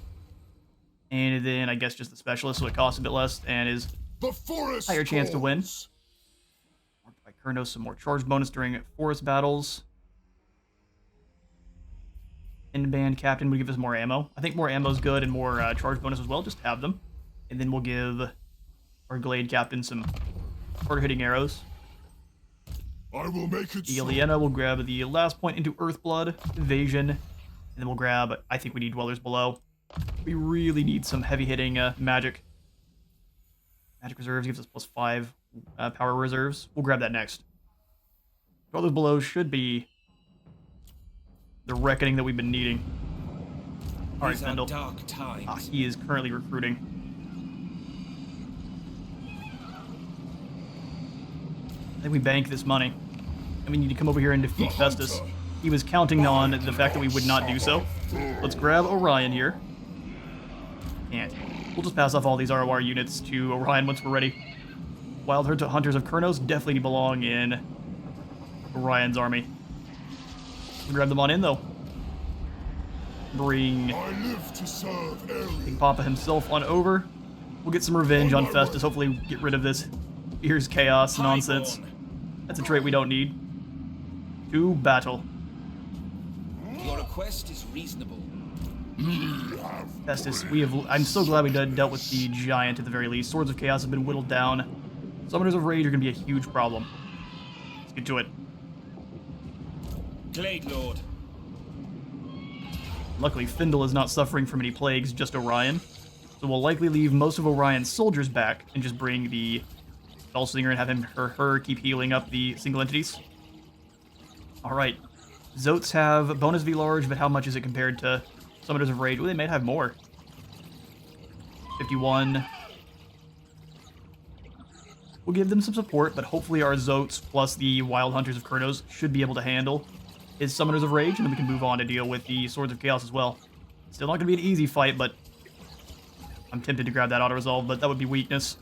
A: And then I guess just the specialist, so it costs a bit less and is
C: The forest
A: higher chance to win.
C: calls.
A: Marked by Kurnos, some more charge bonus during forest battles. And band captain would give us more ammo. I think more ammo is good and more charge bonus as well. Just have them. And then we'll give our Glade captain some harder hitting arrows.
C: I will make it
A: The
C: so.
A: Ileana will grab the last point into Earthblood, Invasion, and then we'll grab, I think we need Dwellers Below. We really need some heavy-hitting magic. Magic Reserves gives us +5 power reserves. We'll grab that next. Dwellers Below should be the reckoning that we've been needing. Alright,
E: These are
A: Findle.
E: dark times.
A: He is currently recruiting. I think we bank this money. And we need to come over here and defeat Festus. He was counting on the fact that we would not do so. Let's grab Orion here. Can't. We'll just pass off all these ROR units to Orion once we're ready. Wild Hunters of Kurnos definitely belong in Orion's army. We'll grab them on in, though. Bring
C: I live to serve Ariel.
A: King Papa himself on over. We'll get some revenge on Festus. Hopefully get rid of this fears chaos nonsense. That's a trait we don't need. To battle.
E: Your request is reasonable.
A: Festus, I'm so glad we dealt with the giant at the very least. Swords of Chaos have been whittled down. Summoners of Rage are going to be a huge problem. Let's get to it.
E: Glade Lord.
A: Luckily, Findle is not suffering from any plagues, just Orion. So we'll likely leave most of Orion's soldiers back and just bring the Spellslinger and have him or her keep healing up the single entities. Alright. Zotes have bonus V large, but how much is it compared to Summoners of Rage? Ooh, they might have more. 51. We'll give them some support, but hopefully our Zotes plus the Wild Hunters of Kurnos should be able to handle his Summoners of Rage, and then we can move on to deal with the Swords of Chaos as well. Still not going to be an easy fight, but I'm tempted to grab that auto-resolve, but that would be weakness.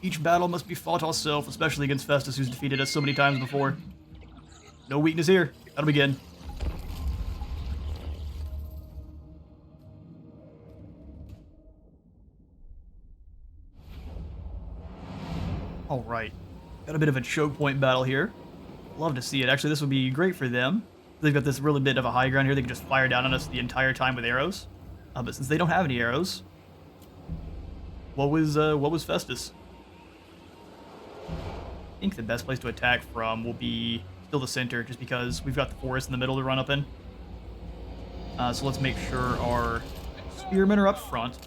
A: Each battle must be fought ourselves, especially against Festus, who's defeated us so many times before. No weakness here. That'll begin. Alright. Got a bit of a choke point battle here. Love to see it. Actually, this would be great for them. They've got this really bit of a high ground here. They can just fire down on us the entire time with arrows. But since they don't have any arrows, what was Festus? I think the best place to attack from will be still the center, just because we've got the forest in the middle to run up in. So let's make sure our spearmen are up front.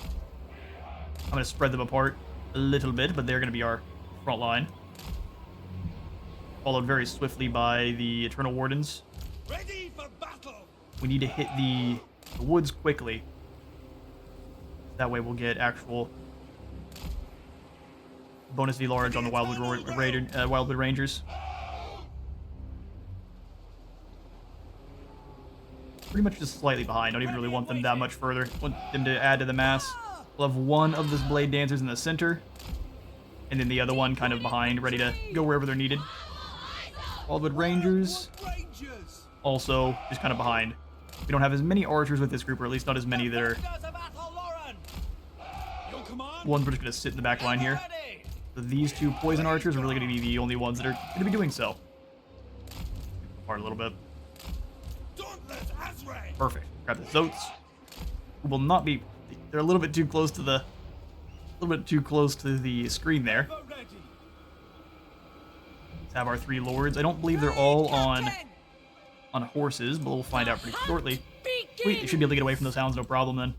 A: I'm going to spread them apart a little bit, but they're going to be our front line. Followed very swiftly by the Eternal Wardens.
E: Ready for battle.
A: We need to hit the woods quickly. That way we'll get actual bonus V large on the Wildwood Rangers. Pretty much just slightly behind. Don't even really want them that much further. Want them to add to the mass. We'll have one of the Blade Dancers in the center, and then the other one kind of behind, ready to go wherever they're needed. Wildwood Rangers also just kind of behind. We don't have as many archers with this group, or at least not as many that are... One's just going to sit in the back line here. So these two poison archers are really going to be the only ones that are going to be doing so. Apart a little bit. Perfect. Grab the Zotes. Who will not be... They're a little bit too close to the... screen there. Let's have our 3 lords. I don't believe they're all on horses, but we'll find out pretty shortly. Wait, they should be able to get away from those hounds, no problem then.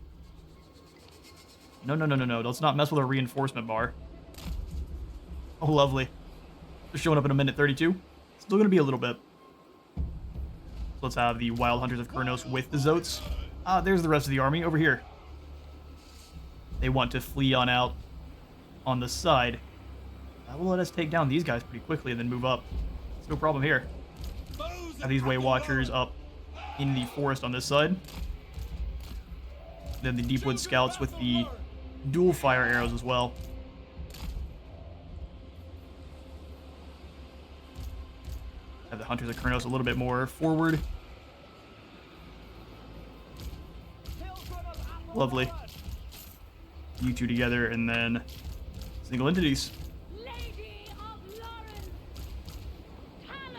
A: No. Let's not mess with our reinforcement bar. Oh, lovely. They're showing up in a minute 32. Still going to be a little bit. So let's have the Wild Hunters of Kurnos with the Zotes. There's the rest of the army over here. They want to flee on out on the side. That will let us take down these guys pretty quickly and then move up. It's no problem here. Have these Way Watchers up in the forest on this side. Then the Deepwood Scouts with the dual fire arrows as well. Have the Hunters of Kurnos a little bit more forward. Lovely. You two together, and then single entities.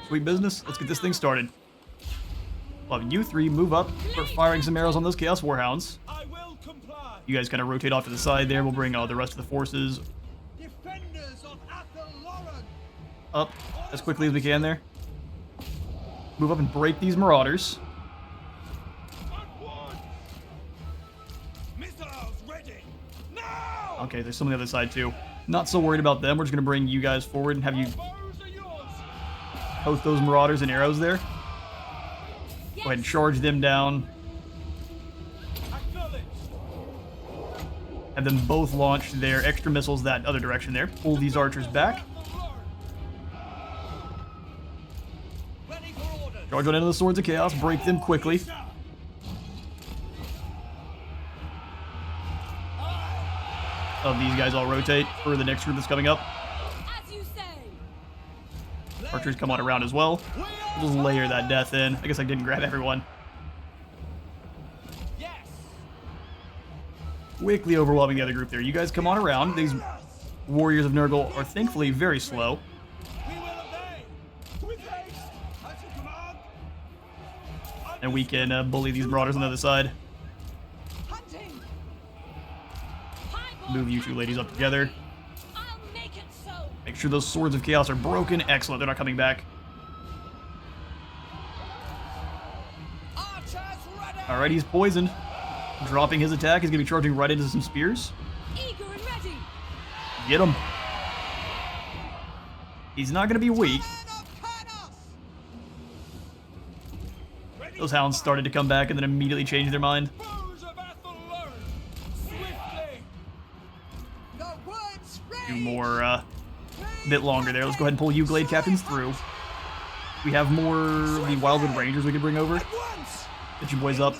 A: Sweet business. Let's get this thing started. We'll have you 3 move up, start firing some arrows on those Chaos Warhounds. You guys kind of rotate off to the side there. We'll bring the rest of the forces up as quickly as we can there. Move up and break these marauders. Okay, there's some on the other side too. Not so worried about them. We're just going to bring you guys forward and have you post those marauders and arrows there. Go ahead and charge them down. Have them both launch their extra missiles that other direction there. Pull these archers back. Charge on into the Swords of Chaos. Break them quickly. These guys all rotate for the next group that's coming up. Archers come on around as well. We'll just layer that death in. I guess I didn't grab everyone. Quickly overwhelming the other group there. You guys come on around. These warriors of Nurgle are thankfully very slow. And we can bully these marauders on the other side. Move you 2 ladies up together. Make sure those Swords of Chaos are broken. Excellent. They're not coming back. Alright, he's poisoned. Dropping his attack. He's going to be charging right into some spears. Get him. He's not going to be weak. Those hounds started to come back and then immediately changed their mind. Two more, bit longer there. Let's go ahead and pull you Glade Captains through. We have more of the Wildwood Rangers we can bring over. Get you boys up.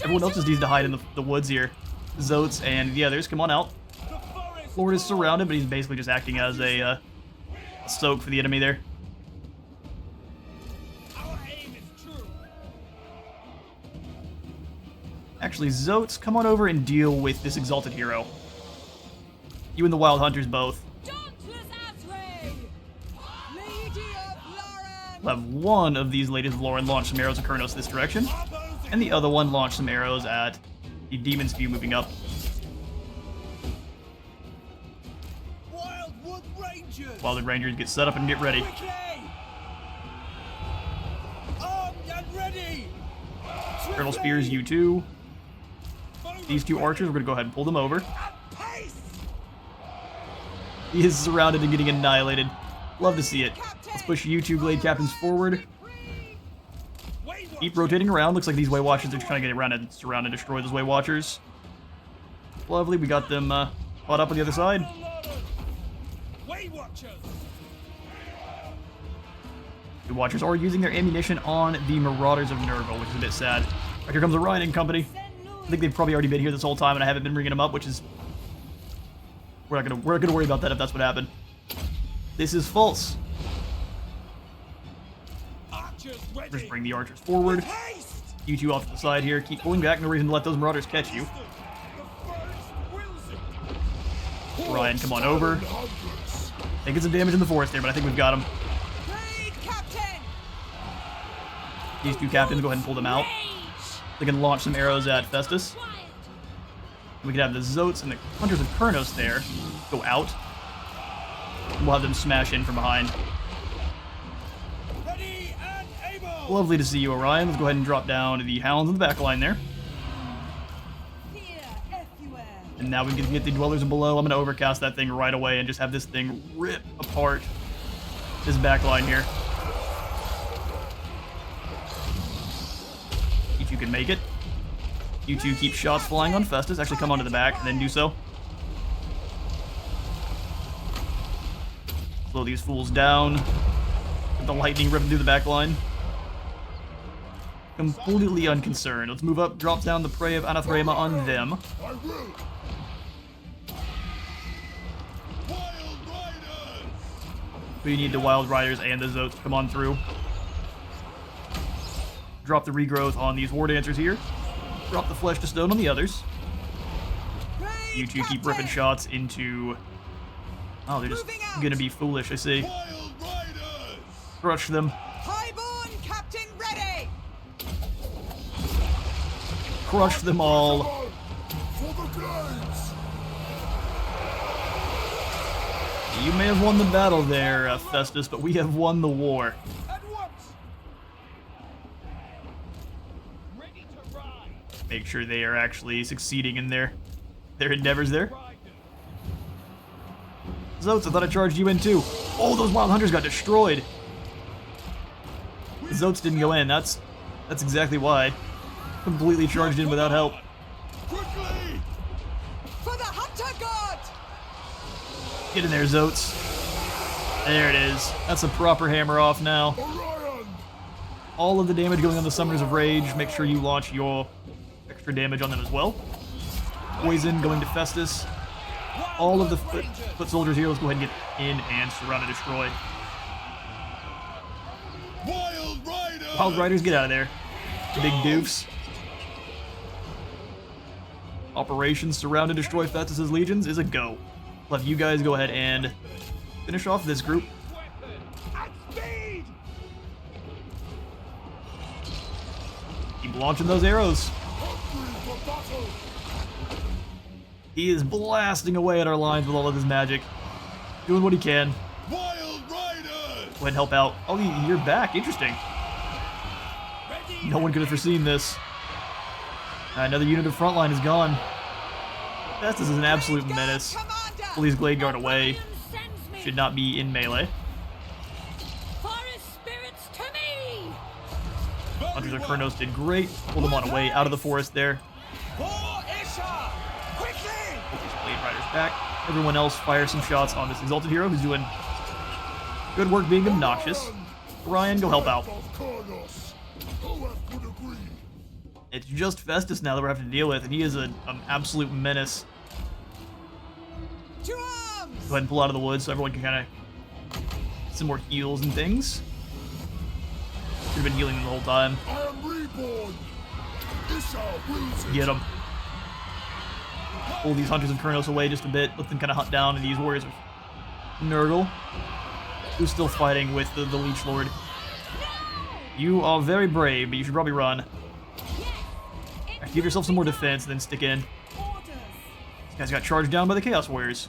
A: Everyone else just needs to hide in the woods here. Zotes and the others come on out. Lord is surrounded, but he's basically just acting as a soak for the enemy there.
E: Our aim is true.
A: Actually, Zotes, come on over and deal with this exalted hero. You and the Wild Hunters both. We'll have one of these ladies of Lauren launch some arrows at Kurnos this direction, and the other one launch some arrows at the Demon's View moving up. Wildwood Rangers get set up and get ready. Colonel Spears, you two. These two archers, we're going to go ahead and pull them over. He is surrounded and getting annihilated. Love to see it. Let's push you two Glade Captains forward. Keep rotating around. Looks like these Way Watchers are trying to get around and surround and destroy those Way Watchers. Lovely, we got them caught up on the other side. The Watchers are using their ammunition on the Marauders of Nerva, which is a bit sad. Right, here comes Orion and company. I think they've probably already been here this whole time, and I haven't been bringing them up, which is... We're not gonna worry about that if that's what happened. This is false. Just bring the archers forward. You two off to the side here. Keep pulling back. No reason to let those Marauders catch you. Ryan, come on over. Taking some damage in the forest there, but I think we've got him. These two captains, go ahead and pull them out. They can launch some arrows at Festus. We can have the Zotes and the Hunters of Kurnos there go out. We'll have them smash in from behind. Lovely to see you, Orion. Let's go ahead and drop down the Hounds in the back line there. And now we can get the Dwellers below. I'm going to overcast that thing right away and just have this thing rip apart this back line here. If you can make it. You two keep shots flying on Festus. Actually, come onto the back and then do so. Slow these fools down. Get the lightning ripping through the back line. Completely unconcerned. Let's move up, drop down the prey of Anathrema on them. We need the Wild Riders and the Zotes to come on through. Drop the regrowth on these War Dancers here. Drop the Flesh to Stone on the others. You two keep ripping shots into... Oh, they're just gonna be foolish, I see. Crush them.
F: Highborn Captain ready.
A: Crush them all. You may have won the battle there, Festus, but we have won the war. Make sure they are actually succeeding in their endeavors there. Zotes, I thought I charged you in too. Oh, those Wild Hunters got destroyed. The Zotes didn't go in. That's exactly why. Completely charged in without help.
F: Quickly! For the Hunter God!
A: Get in there, Zotes. There it is. That's a proper hammer off now. All of the damage going on the Summoners of Rage. Make sure you launch your extra damage on them as well. Poison going to Festus. All of the foot soldiers here, let's go ahead and get in and surround and destroy. Wild Riders, get out of there. Big doofs. Operation Surround and Destroy Festus' Legions is a go. Let you guys go ahead and finish off this group. Keep launching those arrows. He is blasting away at our lines with all of his magic. Doing what he can. Go ahead and help out. Oh, you're back. Interesting. No one could have foreseen this. Another unit of frontline is gone. Festus is an absolute menace. Pull his Glade Guard away. Should not be in melee. Hunters of Kurnos did great. Pulled them on away out of the forest there. Blade Riders back. Everyone else fire some shots on this Exalted Hero who's doing good work being obnoxious. Orion, go help out. It's just Festus now that we're having to deal with, and he is an absolute menace.
F: To arms!
A: Go ahead and pull out of the woods so everyone can kind of get some more heals and things. Should have been healing them the whole time.
C: I am reborn. Issa wills it.
A: Get them. Pull these Hunters of Kurnos away just a bit. Let them kind of hunt down these Warriors of Nurgle, who's still fighting with the Leech Lord. You are very brave, but you should probably run. Right, give yourself some more defense, and then stick in. These guys got charged down by the Chaos Warriors.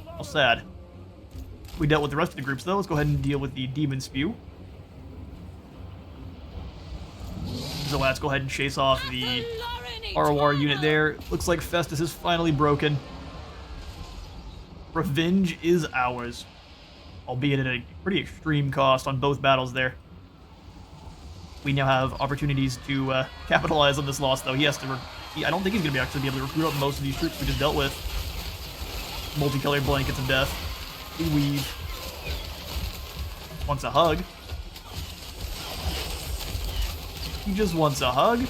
A: How sad. We dealt with the rest of the groups, though. Let's go ahead and deal with the Demon Spew. So let's go ahead and chase off the ROR unit there. Looks like Festus is finally broken. Revenge is ours. Albeit at a pretty extreme cost on both battles there. We now have opportunities to capitalize on this loss, though. He has to... I don't think he's going to actually be able to recruit up most of these troops we just dealt with. Multicolored blankets of death. We weave. Wants a hug. He just wants a hug.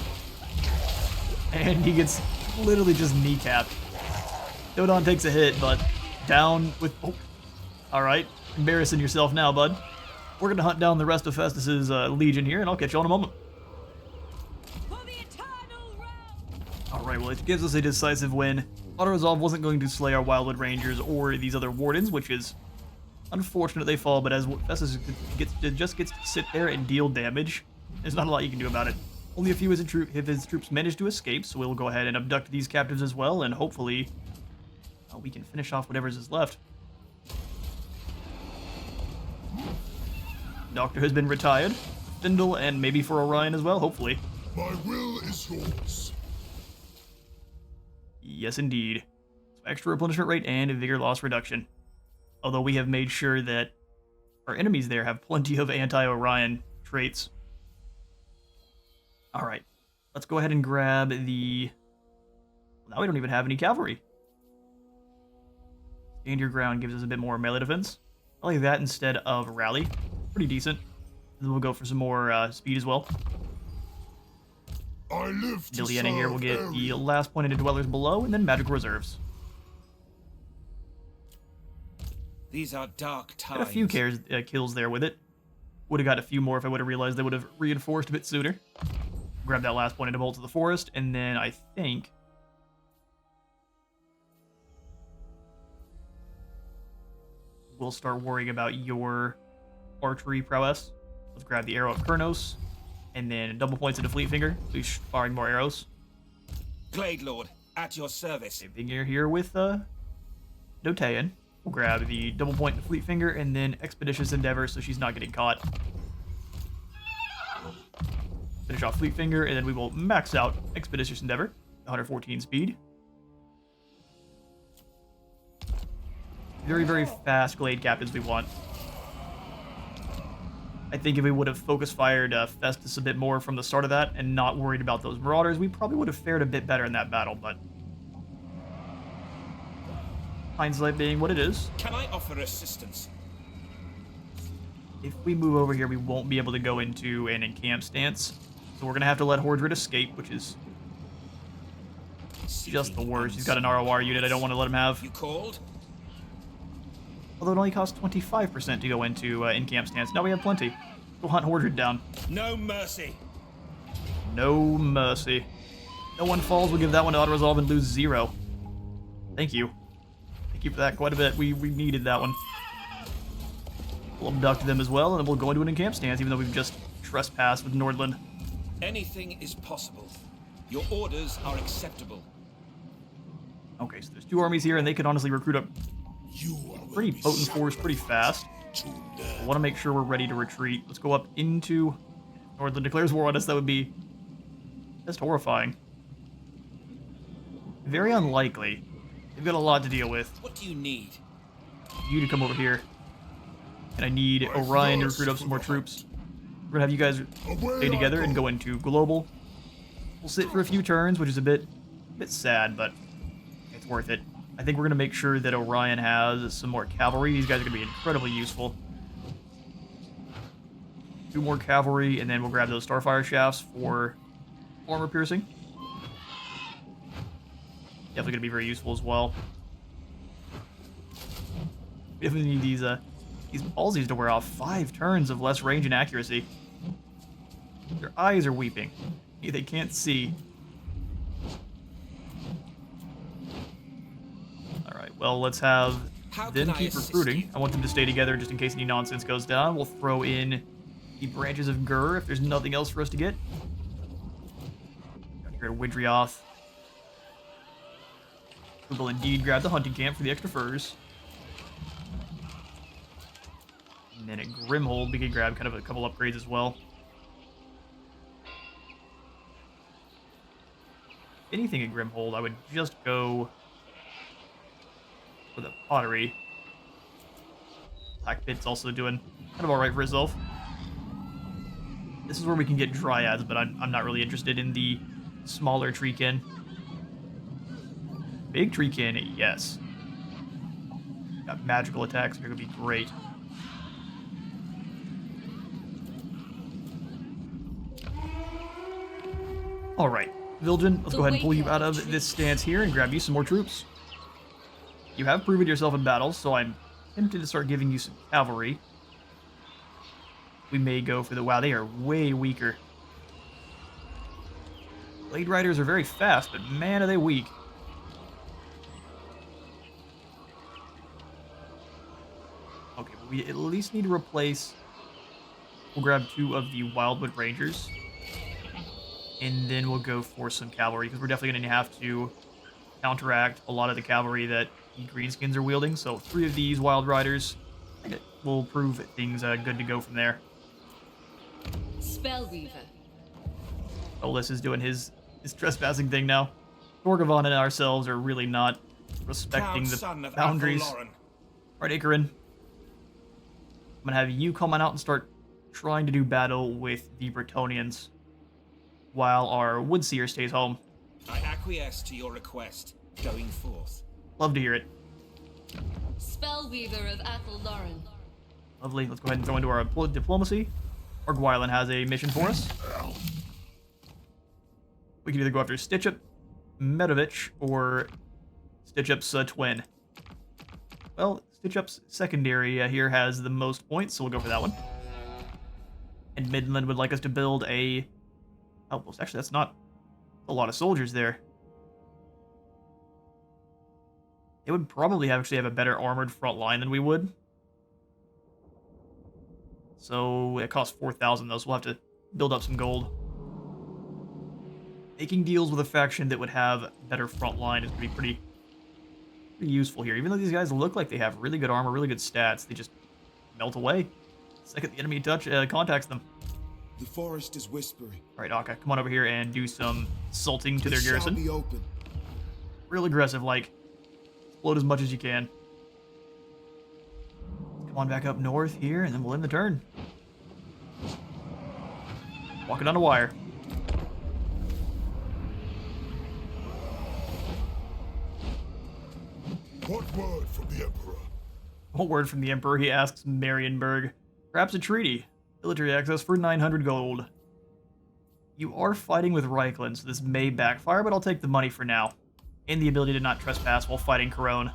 A: And he gets literally just kneecapped. Dodon takes a hit, but down with... Oh. Alright. Embarrassing yourself now, bud. We're going to hunt down the rest of Festus's legion here, and I'll catch you all in a moment. Alright, well, it gives us a decisive win. Auto-resolve wasn't going to slay our Wildwood Rangers or these other Wardens, which is unfortunate they fall, but as Festus just gets to sit there and deal damage, there's not a lot you can do about it. Only a few of his troops managed to escape, so we'll go ahead and abduct these captives as well, and hopefully we can finish off whatever is left. Doctor has been retired. Findle, and maybe for Orion as well, hopefully.
C: My will is yours.
A: Yes, indeed. So extra replenishment rate and a vigor loss reduction. Although we have made sure that our enemies there have plenty of anti-Orion traits. Alright. Let's go ahead and grab the... Now we don't even have any cavalry. Stand your ground gives us a bit more melee defense. I like that instead of rally. Pretty decent. And then we'll go for some more speed as well.
C: I live to
A: Dilliana here will get
C: serve
A: the last point into Dwellers below, and then magical reserves.
E: These are dark times.
A: Got a few kills there with it. Would have got a few more if I would have realized they would have reinforced a bit sooner. Grab that last point into Bolt of the Forest, and then I think... we'll start worrying about your archery prowess. Let's grab the Arrow of Kurnos, and then double points into Fleet Finger, so he's firing more arrows.
E: Glade Lord, at your service.
A: Same thing here with Dotean. We'll grab the double point into Fleet Finger, and then Expeditious Endeavor, so she's not getting caught. Finish off Fleet Finger, and then we will max out Expeditious Endeavor, 114 speed. Very, very fast Glade Captains we want. I think if we would have focus-fired Festus a bit more from the start of that and not worried about those Marauders, we probably would have fared a bit better in that battle, but... hindsight being what it is.
E: Can I offer assistance?
A: If we move over here, we won't be able to go into an encamp stance, so we're going to have to let Hordred escape, which is just the worst. He's got an ROR unit I don't want to let him have.
E: You called?
A: Although it only costs 25% to go into encamp stance. Now we have plenty. Go hunt Hordred down.
E: No mercy.
A: No mercy. No one falls, we'll give that one to auto-resolve and lose 0. Thank you. Thank you for that quite a bit. We needed that one. We'll abduct them as well, and then we'll go into an encamp stance, even though we've just trespassed with Nordland.
E: Anything is possible. Your orders are acceptable.
A: Okay, so there's 2 armies here, and they could honestly recruit up
C: you.
A: pretty potent force pretty fast. I want to make sure we're ready to retreat. Let's go up into... Nordland declares war on us. That would be just horrifying. Very unlikely. They've got a lot to deal with.
E: What do you need?
A: You to come over here. And I need Orion to recruit up some more troops. We're gonna have you guys stay together and go into global. We'll sit for a few turns, which is a bit sad, but it's worth it. I think we're gonna make sure that Orion has some more cavalry. These guys are gonna be incredibly useful. 2 more cavalry, and then we'll grab those starfire shafts for armor piercing. Definitely going to be very useful as well. We definitely need these ballsies to wear off. 5 turns of less range and accuracy. Their eyes are weeping. They can't see. Alright, well, let's have them keep recruiting. I want them to stay together just in case any nonsense goes down. We'll throw in the branches of Gur if there's nothing else for us to get. Got here to Widrioth. We will indeed grab the hunting camp for the extra furs. And then at Grimhold, we could grab kind of a couple upgrades as well. Anything at Grimhold, I would just go for the pottery. Black Pit's also doing kind of alright for itself. This is where we can get dryads, but I'm not really interested in the smaller treekin. Big treekin, yes. Got magical attacks, they're gonna be great. Alright, Vilgen, let's go ahead and pull you out of this stance here and grab you some more troops. You have proven yourself in battle, so I'm tempted to start giving you some cavalry. We may go for the... Wow, they are way weaker. Blade Riders are very fast, but man, are they weak. Okay, but we at least need to replace... We'll grab 2 of the Wildwood Rangers. And then we'll go for some cavalry, because we're definitely going to have to counteract a lot of the cavalry that the Greenskins are wielding. So 3 of these Wild Riders will prove things good to go from there.
D: Spellweaver.
A: Olis is doing his trespassing thing now. Dorgavon and ourselves are really not respecting the boundaries. Right, Icarin. I'm going to have you come on out and start trying to do battle with the Bretonnians, while our Woodseer stays home.
E: I acquiesce to your request. Going forth.
A: Love to hear it.
D: Spellweaver of LAURELORN.
A: Lovely. Let's go ahead and throw into our diplomacy. Argwylan has a mission for us. We can either go after Stitchup, Medovich, or Stitchup's twin. Well, Stitchup's secondary here has the most points, so we'll go for that one. And Midland would like us to build a... outpost. Actually, that's not a lot of soldiers there. They would probably actually have a better armored front line than we would. So it costs 4,000 though, so we'll have to build up some gold. Making deals with a faction that would have better front line is going to be pretty useful here. Even though these guys look like they have really good armor, really good stats, they just melt away the second the enemy contacts them.
C: The forest is whispering.
A: Alright, Akka, come on over here and do some salting to their garrison.
C: Be open.
A: Real aggressive, like, explode as much as you can. Come on back up north here, and then we'll end the turn. Walking on a wire.
C: What word from the Emperor?
A: What word from the Emperor? He asks Marienburg. Perhaps a treaty. Military access for 900 gold. You are fighting with Reikland, so this may backfire, but I'll take the money for now. And the ability to not trespass while fighting Corone.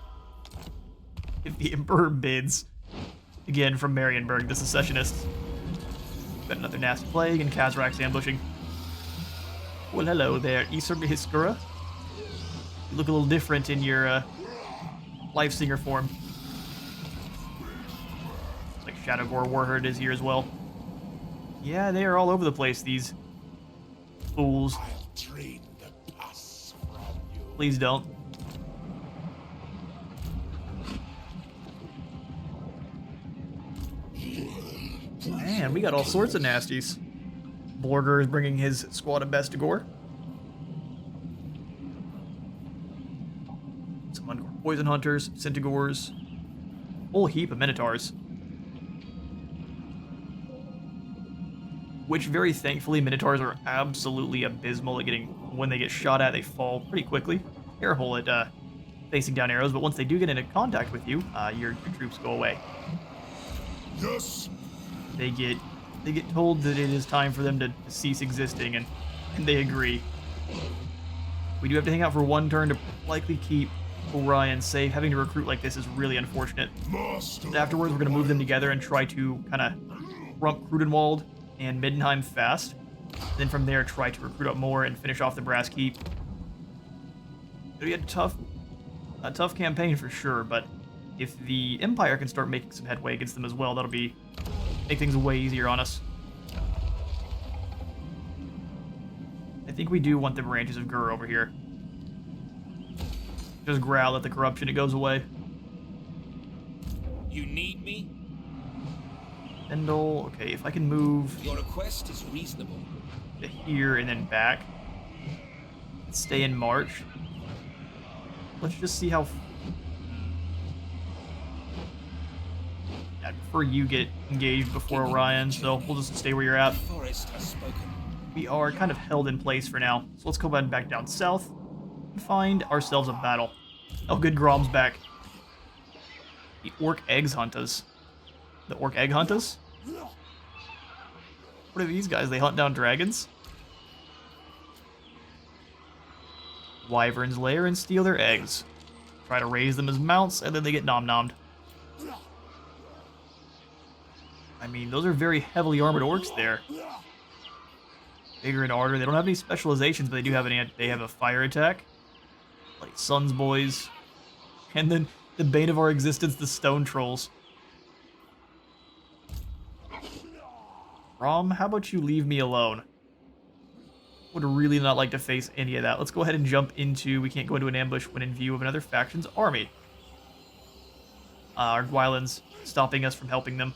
A: If the Emperor bids. Again, from Marienburg, the secessionists. Got another nasty plague and Kazrak's ambushing. Well, hello there, Isurgihiskura. You look a little different in your Lifesinger form. Looks like Shadowgore Warherd is here as well. Yeah, they are all over the place, these fools.
C: I'll drain the pus from you.
A: Please don't. Man, we got all sorts of nasties. Borger is bringing his squad of Bestigor. Some Ungor Poison Hunters, Centigors, whole heap of Minotaurs. Which, very thankfully, Minotaurs are absolutely abysmal at getting... When they get shot at, they fall pretty quickly. Terrible at facing down arrows, but once they do get into contact with you, your troops go away.
C: Yes.
A: They get They get told that it is time for them to cease existing, and they agree. We do have to hang out for one turn to likely keep Orion safe. Having to recruit like this is really unfortunate. Afterwards, we're going to move them together and try to kind of rump Krudenwald and Middenheim fast. Then from there, try to recruit up more and finish off the Brass Keep. It'll be a tough campaign for sure, but if the Empire can start making some headway against them as well, that'll make things way easier on us. I think we do want the branches of Gur over here. Just growl at the corruption, it goes away.
E: You need me?
A: Findle, okay, if I can move
E: Your request is reasonable.
A: to here and then back. Stay in March. Let's just see how... I'd prefer you get engaged before Orion, so we'll just stay where you're at.
E: The forest has spoken.
A: We are kind of held in place for now, so let's go ahead and back down south and find ourselves a battle. Oh, good, Grom's back. The Orc Eggs Hunters. The Orc Egg Hunters? What are these guys? They hunt down dragons? Wyverns lair and steal their eggs. Try to raise them as mounts, and then they get nom-nommed. I mean, those are very heavily armored orcs there. Bigger in order. They don't have any specializations, but they do have they have a fire attack. Like Sun's Boys. And then the bane of our existence, the Stone Trolls. Rom, how about you leave me alone? Would really not like to face any of that. Let's go ahead and jump into... We can't go into an ambush when in view of another faction's army. Our Gwyland's stopping us from helping them.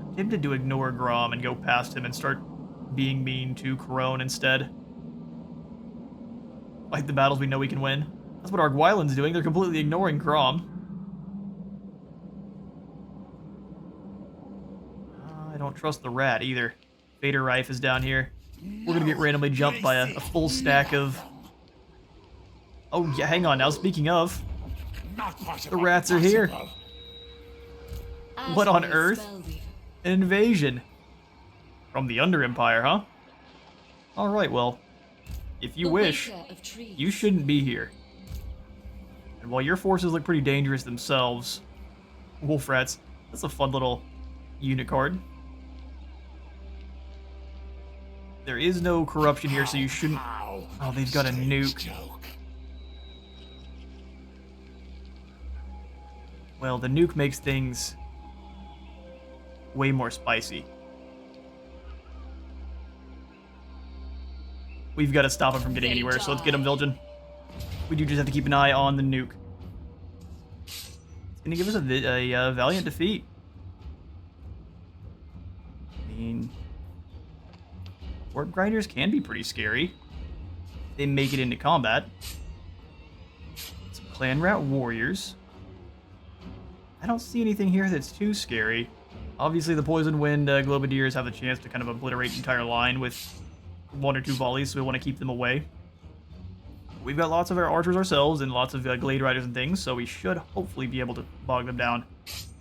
A: I'm tempted to ignore Grom and go past him and start being mean to Corone instead. Fight the battles we know we can win. That's what our Gwyland's doing. They're completely ignoring Grom. I don't trust the rat either. Vader Rife is down here. We're gonna get randomly jumped by a full stack of... Oh yeah, hang on now. Speaking of, the rats are here. What on earth? An invasion. From the Under Empire, huh? Alright, well, if you wish, you shouldn't be here. And while your forces look pretty dangerous themselves, Wolf Rats, that's a fun little unit card. There is no corruption here, so you shouldn't... Oh, they've got a nuke. Well, the nuke makes things way more spicy. We've got to stop him from getting anywhere, so let's get him, Viljan. We do just have to keep an eye on the nuke. It's going to give us a valiant defeat. I mean... Orc Grinders can be pretty scary. They make it into combat. Some Clan Rat Warriors. I don't see anything here that's too scary. Obviously, the Poison Wind Globadiers have the chance to kind of obliterate the entire line with one or two volleys, so we want to keep them away. We've got lots of our archers ourselves and lots of Glade Riders and things, so we should hopefully be able to bog them down.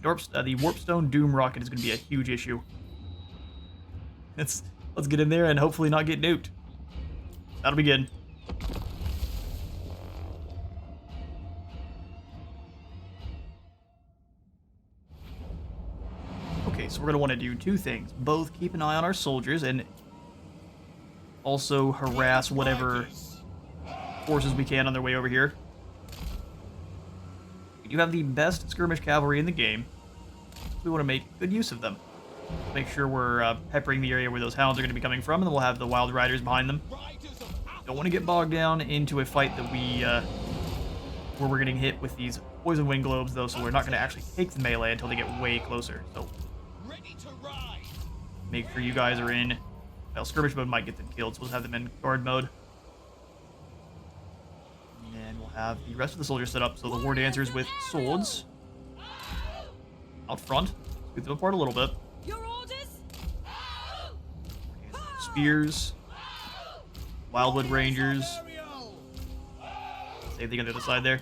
A: The Warpstone Doom Rocket is going to be a huge issue. Let's get in there and hopefully not get nuked. That'll be good. Okay, so we're going to want to do two things. Both keep an eye on our soldiers and also harass whatever forces we can on their way over here. We do have the best skirmish cavalry in the game. We want to make good use of them. Make sure we're peppering the area where those hounds are going to be coming from, and then we'll have the Wild Riders behind them. Don't want to get bogged down into a fight that where we're getting hit with these Poison Wind Globes, though, so we're not going to actually take the melee until they get way closer. So make sure you guys are in. Well, skirmish mode might get them killed, so we'll have them in guard mode. And then we'll have the rest of the soldiers set up, so the War Dancers with swords out front. Scoot them apart a little bit.
F: Your orders?
A: Spears. Wildwood Rangers. Same thing on the other side there.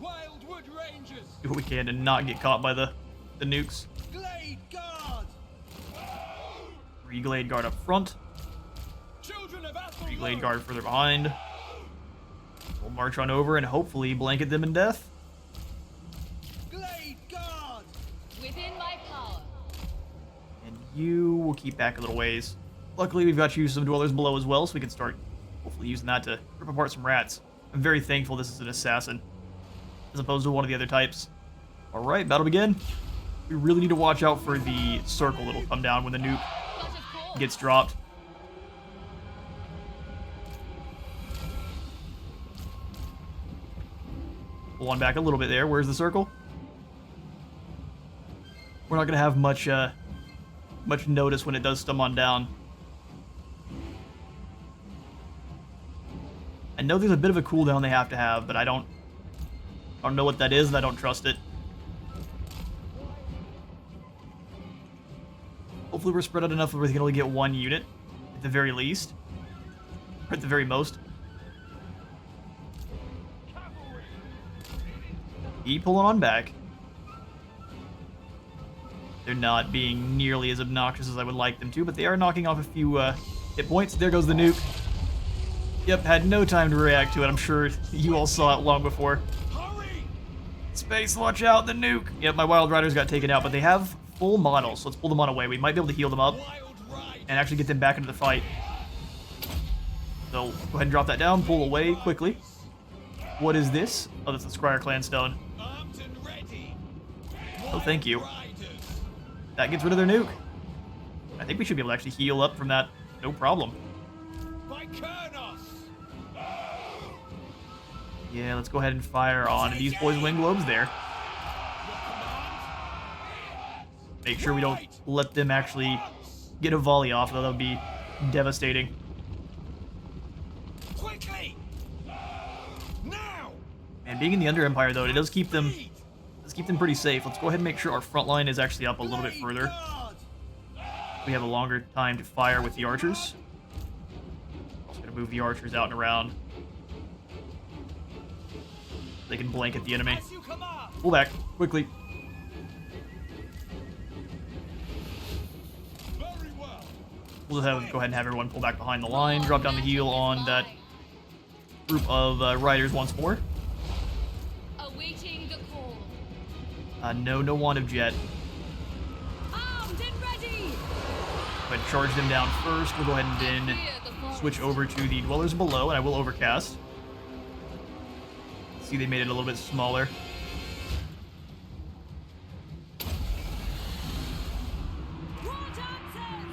E: Wildwood Rangers.
A: Do what we can to not get caught by the nukes.
E: Glade Guard!
A: 3 Glade Guard up front.
E: Children of
A: 3 Glade Guard further behind. We'll march on over and hopefully blanket them in death.
E: Glade Guard!
D: Within my power.
A: And you will keep back a little ways. Luckily, we've got you some Dwellers below as well, so we can start hopefully using that to rip apart some rats. I'm very thankful this is an assassin, as opposed to one of the other types. Alright, battle begin. We really need to watch out for the circle that'll come down when the nuke
D: But of course.
A: gets dropped. Pull on back a little bit there. Where's the circle? We're not going to have much notice when it does stum on down. I know there's a bit of a cooldown they have to have, but I don't know what that is, and I don't trust it. Hopefully we're spread out enough where we can only get 1 unit, at the very least. Or at the very most. Keep pulling on back. They're not being nearly as obnoxious as I would like them to, but they are knocking off a few hit points. There goes the nuke. Yep, had no time to react to it. I'm sure you all saw it long before.
E: Hurry!
A: Space, watch out, the nuke! Yep, my Wild Riders got taken out, but they have full models, so let's pull them on away. We might be able to heal them up
E: Wild Ride!
A: and actually get them back into the fight. So, go ahead and drop that down, pull away quickly. What is this? Oh, that's the Scryer Clan Stone.
E: Armed and ready!
A: Oh, thank you.
E: Riders!
A: That gets rid of their nuke. I think we should be able to actually heal up from that, no problem.
E: By Kurnos!
A: Yeah, let's go ahead and fire on these Poison Wind Globes there. Make sure we don't let them actually get a volley off, though that would be devastating.
E: Quickly! Now!
A: And being in the Under Empire, though, it does keep them pretty safe. Let's go ahead and make sure our front line is actually up a little bit further.
E: Guard!
A: We have a longer time to fire with the archers. Also gonna move the archers out and around. They can blanket the enemy.
E: As you command!
A: Pull back, quickly.
E: Very well!
A: We'll go ahead and have everyone pull back behind the line, drop down the heel on that group of riders once more.
D: Awaiting the call.
A: No wand of jet.
D: Armed and ready.
A: Go ahead and charge them down first. We'll go ahead and then
D: Clear the forest.
A: switch over to the Dwellers below, and I will overcast. See, they made it a little bit smaller.
D: War dancers.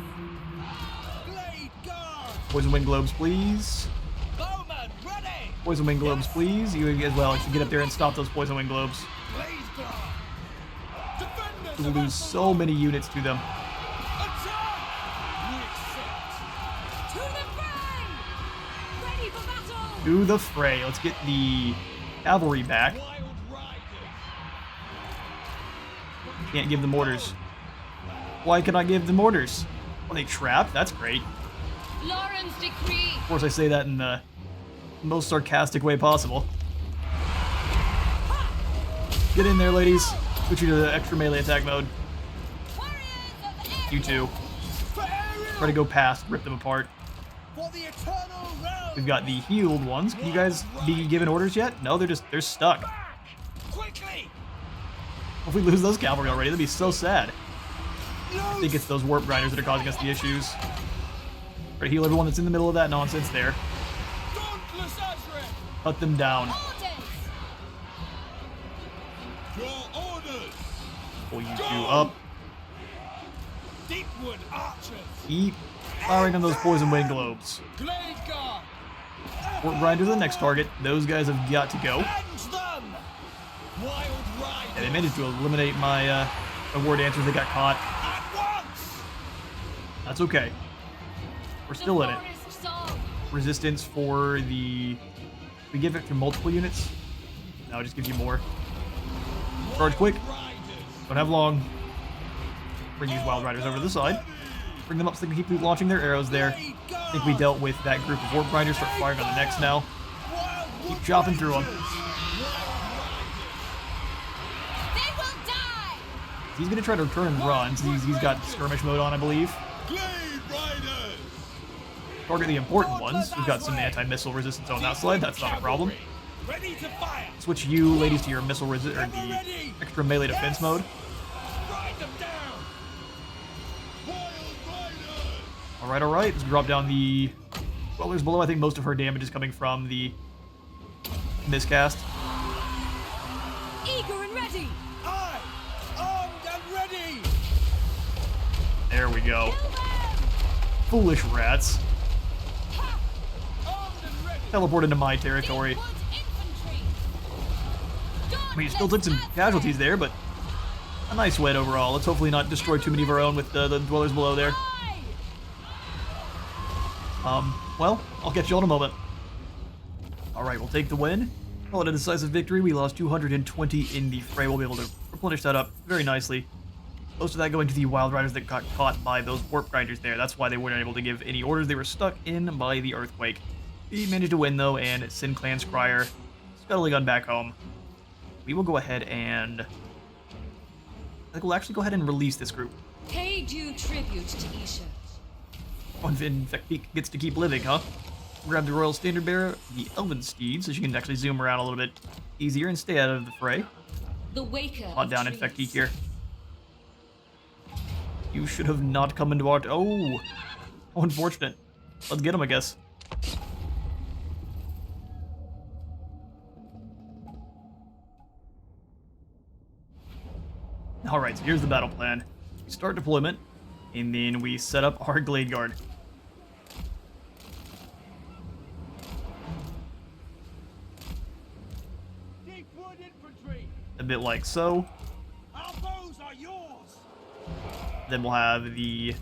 E: Blade Guard!
A: Poison Wind Globes, please.
E: Bowman, ready!
A: Poison Wind Globes, please. You as well should get up there and stop those Poison Wind Globes.
E: Blade Guard! Defenders
A: We'll
E: of
A: lose so many units to them.
E: Attack! We accept!
D: To the fray. Ready for battle.
A: To the fray. Let's get the cavalry back.
E: Wild Riders!
A: Can't give them orders. Why can I give them orders? Are they trapped? That's great.
D: Lauren's decree.
A: Of course, I say that in the most sarcastic way possible. Get in there, ladies. Switch you to the extra melee attack mode.
D: Warriors of the air.
A: You two.
E: For aerial!
A: Try to go past, rip them apart.
E: For the eternal realm!
A: We've got the healed ones. Can you guys be given orders yet? No, they're stuck.
E: Back! Quickly!
A: If we lose those cavalry already, that'd be so sad. I
E: Loose!
A: think it's those warp grinders that are causing us the issues. Try to heal everyone that's in the middle of that nonsense there.
E: Dauntless Azrael!
A: Cut them down.
D: Orders.
E: Your orders!
A: Pull you two up.
E: Deepwood Archers!
A: Keep firing on those Poison Wind Globes.
E: Blade Guard!
A: Warp grinders are the next target. Those guys have got to go.
E: Avenge them! Wild Riders!
A: Yeah, they managed to eliminate my war dancers that got caught.
E: At once!
A: That's okay. We're still in it.
D: Forest song.
A: Resistance for the... We give it to multiple units? No, it just gives you more. Charge quick.
E: Riders!
A: Don't have long. Bring these Wild Riders over to the side. Bring them up so they can keep launching their arrows there. I think we dealt with that group of Warp Grinders. Start firing on the next now.
E: Wild
A: Keep chopping through them. He's gonna try to turn and run, so he's got skirmish mode on, I believe.
C: Glade Riders!
A: Target the important ones. We've got some anti-missile resistance on that side, that's not a problem.
E: Ready to fire.
A: Switch you, ladies, to your missile or the extra melee defense mode.
E: Ride them down.
C: Wild Riders!
A: Alright, let's drop down the Dwellers below. I think most of her damage is coming from the miscast.
D: Eager and ready.
E: Aye, armed and ready.
A: There we go.
D: Kill them.
A: Foolish rats.
E: Armed and ready.
A: Teleport into my territory.
D: Wood infantry.
A: I mean, still took some casualties there, but a nice win overall. Let's hopefully not destroy too many of our own with the Dwellers below there. Well, I'll catch you all in a moment. Alright, we'll take the win. Call it a decisive victory. We lost 220 in the fray. We'll be able to replenish that up very nicely. Most of that going to the Wild Riders that got caught by those warp grinders there. That's why they weren't able to give any orders. They were stuck in by the earthquake. We managed to win, though, and Sin Clan Scryer scuttling on back home. We will go ahead and... I think we'll actually go ahead and release this group.
D: Pay due tribute to Isha.
A: Oh, in fact, he gets to keep living, huh? Grab the Royal Standard Bearer, the Elven Steed, so she can actually zoom around a little bit easier and stay out of the fray.
D: The Waker.
A: Hunt down Infecteek here. You should have not come into our... Oh! How unfortunate. Let's get him, I guess. Alright, so here's the battle plan. We start deployment, and then we set up our Glade Guard.
E: Deep wood infantry.
A: A bit like so.
E: Our bows are yours.
A: Then we'll have the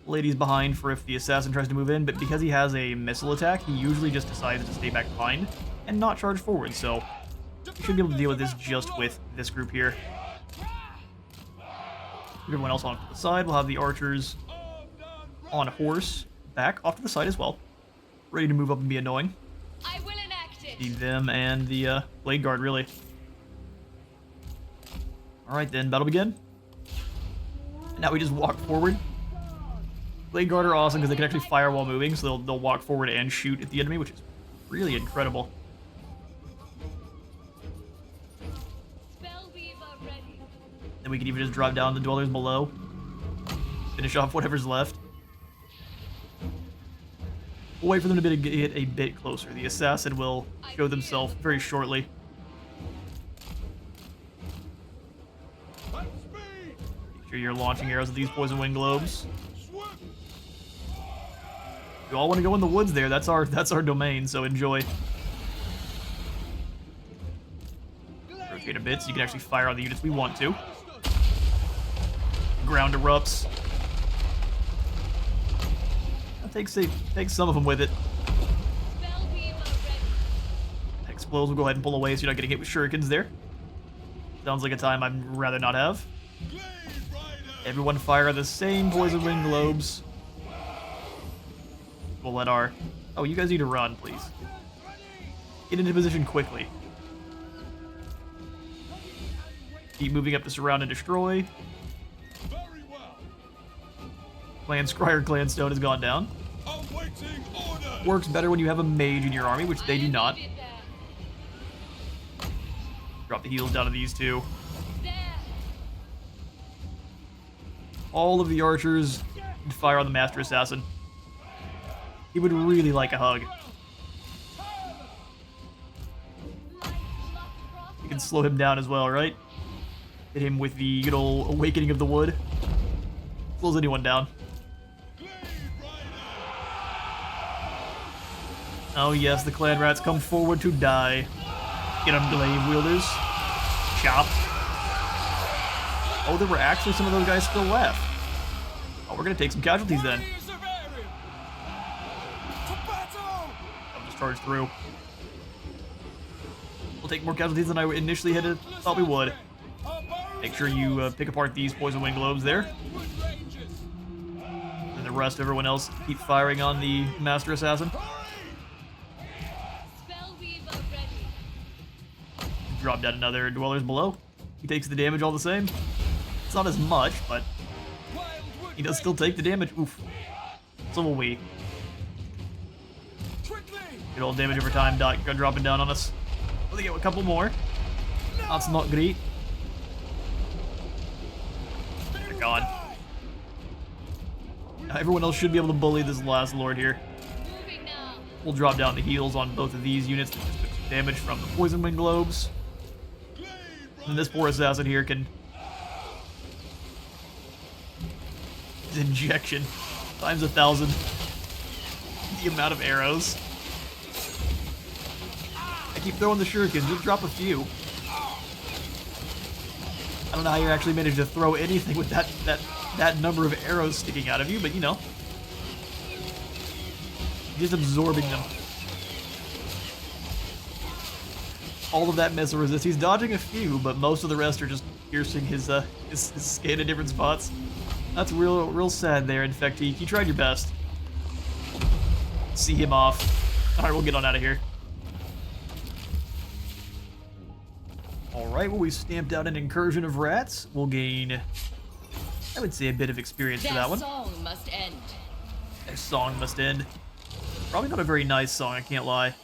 A: ladies behind for if the assassin tries to move in, but because he has a missile attack, he usually just decides to stay back behind and not charge forward, so we should be able to deal with this just with this group here. Everyone else on the side, we'll have the archers on horse back off to the side as well, ready to move up and be annoying.
D: I will enact it.
A: Need them and the Blade Guard, really. Alright then, battle begin. And now we just walk forward. Blade Guard are awesome because they can actually fire while moving, so they'll walk forward and shoot at the enemy, which is really incredible.
D: Spellweaver ready.
A: Then we can even just drive down the Dwellers below. Finish off whatever's left. We'll wait for them to get a bit closer. The assassin will show themselves very shortly.
C: At speed!
A: Make sure you're launching arrows at these poison wind globes.
C: Swift!
A: You all want to go in the woods there. That's our domain, so enjoy. Rotate a bit so you can actually fire on the units we want to. Ground erupts. Take some of them with it.
D: Spellweaver ready.
A: Explodes will go ahead and pull away so you're not getting hit with shurikens there. Sounds like a time I'd rather not have.
C: Glade Riders!
A: Everyone fire the same poison wind globes. We'll let our... Oh, you guys need to run, please. Get into position quickly. Keep moving up to surround and destroy.
C: Very well!
A: Clan Scryer Clanstone has gone down.
C: Awaiting order!
A: Works better when you have a mage in your army, which they do not.
D: Needed there.
A: Drop the heals down to these two.
D: There.
A: All of the archers fire on the Master Assassin. He would really like a hug. You can slow him down as well, right? Hit him with the good old Awakening of the Wood. Slows anyone down.
C: Glade Riders!
A: Oh yes, the clan rats come forward to die. Get them, glaive wielders. Chop. Oh, there were actually some of those guys still left. Oh, we're gonna take some casualties then.
E: Warriors of Orion. To battle.
A: I'll just charge through. We'll take more casualties than I initially had thought we would.
E: Our bows
A: Make sure you pick apart these poison wind globes there.
E: wood rangers.
A: And the rest, everyone else, keep firing on the Master Assassin.
D: Spellweaver ready.
A: Drop down another Dwellers below. He takes the damage all the same. It's not as much, but he does still take the damage. Oof. So will we. Good old damage over time, dropping down on us. We'll get a couple more. That's not great. They're gone. Everyone else should be able to bully this last lord here.
D: Moving now.
A: We'll drop down the heals on both of these units that just took some damage from the poison wind globes. And this poor assassin here can... His injection times 1,000. The amount of arrows. I keep throwing the shurikens, just drop a few. I don't know how you actually managed to throw anything with that number of arrows sticking out of you, but you know. Just absorbing them. All of that missile resist. He's dodging a few, but most of the rest are just piercing his skin in different spots. That's real sad there, Infectee. You tried your best. See him off. Alright, we'll get on out of here. Alright, well, we stamped out an incursion of rats. We'll gain, I would say, a bit of experience for that one.
D: Their song must end.
A: Their song must end. Probably not a very nice song, I can't lie.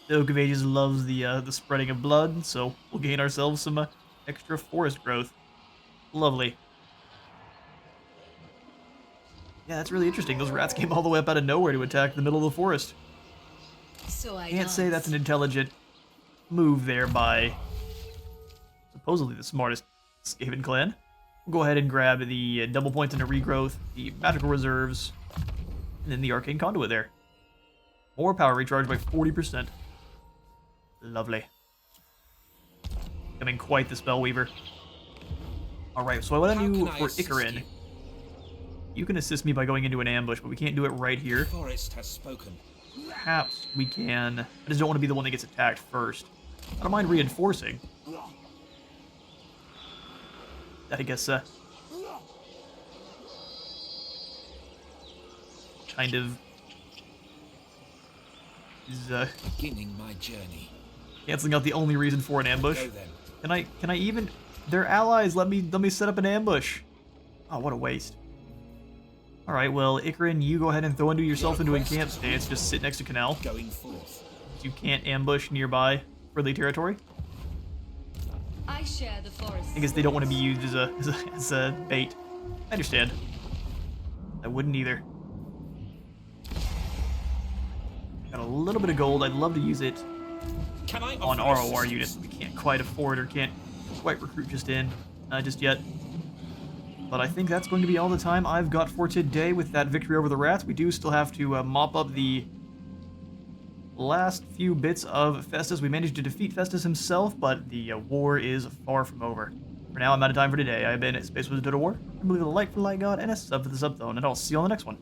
A: The Oak of Ages loves the spreading of blood, so we'll gain ourselves some extra forest growth. Lovely. Yeah, that's really interesting. Those rats came all the way up out of nowhere to attack the middle of the forest.
D: So I
A: Can't say that's an intelligent move there by supposedly the smartest Skaven clan. We'll go ahead and grab the double points into regrowth, the magical reserves, and then the arcane conduit there. More power recharge by 40%. Lovely. Becoming quite the spell weaver. Alright, so what I do for Ikarin. You can assist me by going into an ambush, but we can't do it right here.
E: Forest has spoken.
A: Perhaps we can. I just don't want to be the one that gets attacked first. I don't mind reinforcing. I guess, kind of is
E: Beginning my journey.
A: canceling out the only reason for an ambush.
E: Go then.
A: Can I even? They're allies. Let me set up an ambush. Oh, what a waste. All right, well, Ikarin, you go ahead and throw yourself into a camp stance. Just sit next to Canal.
E: Going forth.
A: You can't ambush nearby friendly territory.
D: I share the forest.
A: I guess they don't want to be used as a bait. I understand. I wouldn't either. Got a little bit of gold. I'd love to use it
E: Can I
A: on
E: offer
A: ROR
E: assistance?
A: units. We can't quite afford or can't quite recruit just yet. But I think that's going to be all the time I've got for today with that victory over the rats. We do still have to mop up the last few bits of Festus. We managed to defeat Festus himself, but the war is far from over. For now, I'm out of time for today. I've been Space Wizard of War. Remember to leave a like for the Light God and a sub for the Sub Zone, and I'll see you on the next one.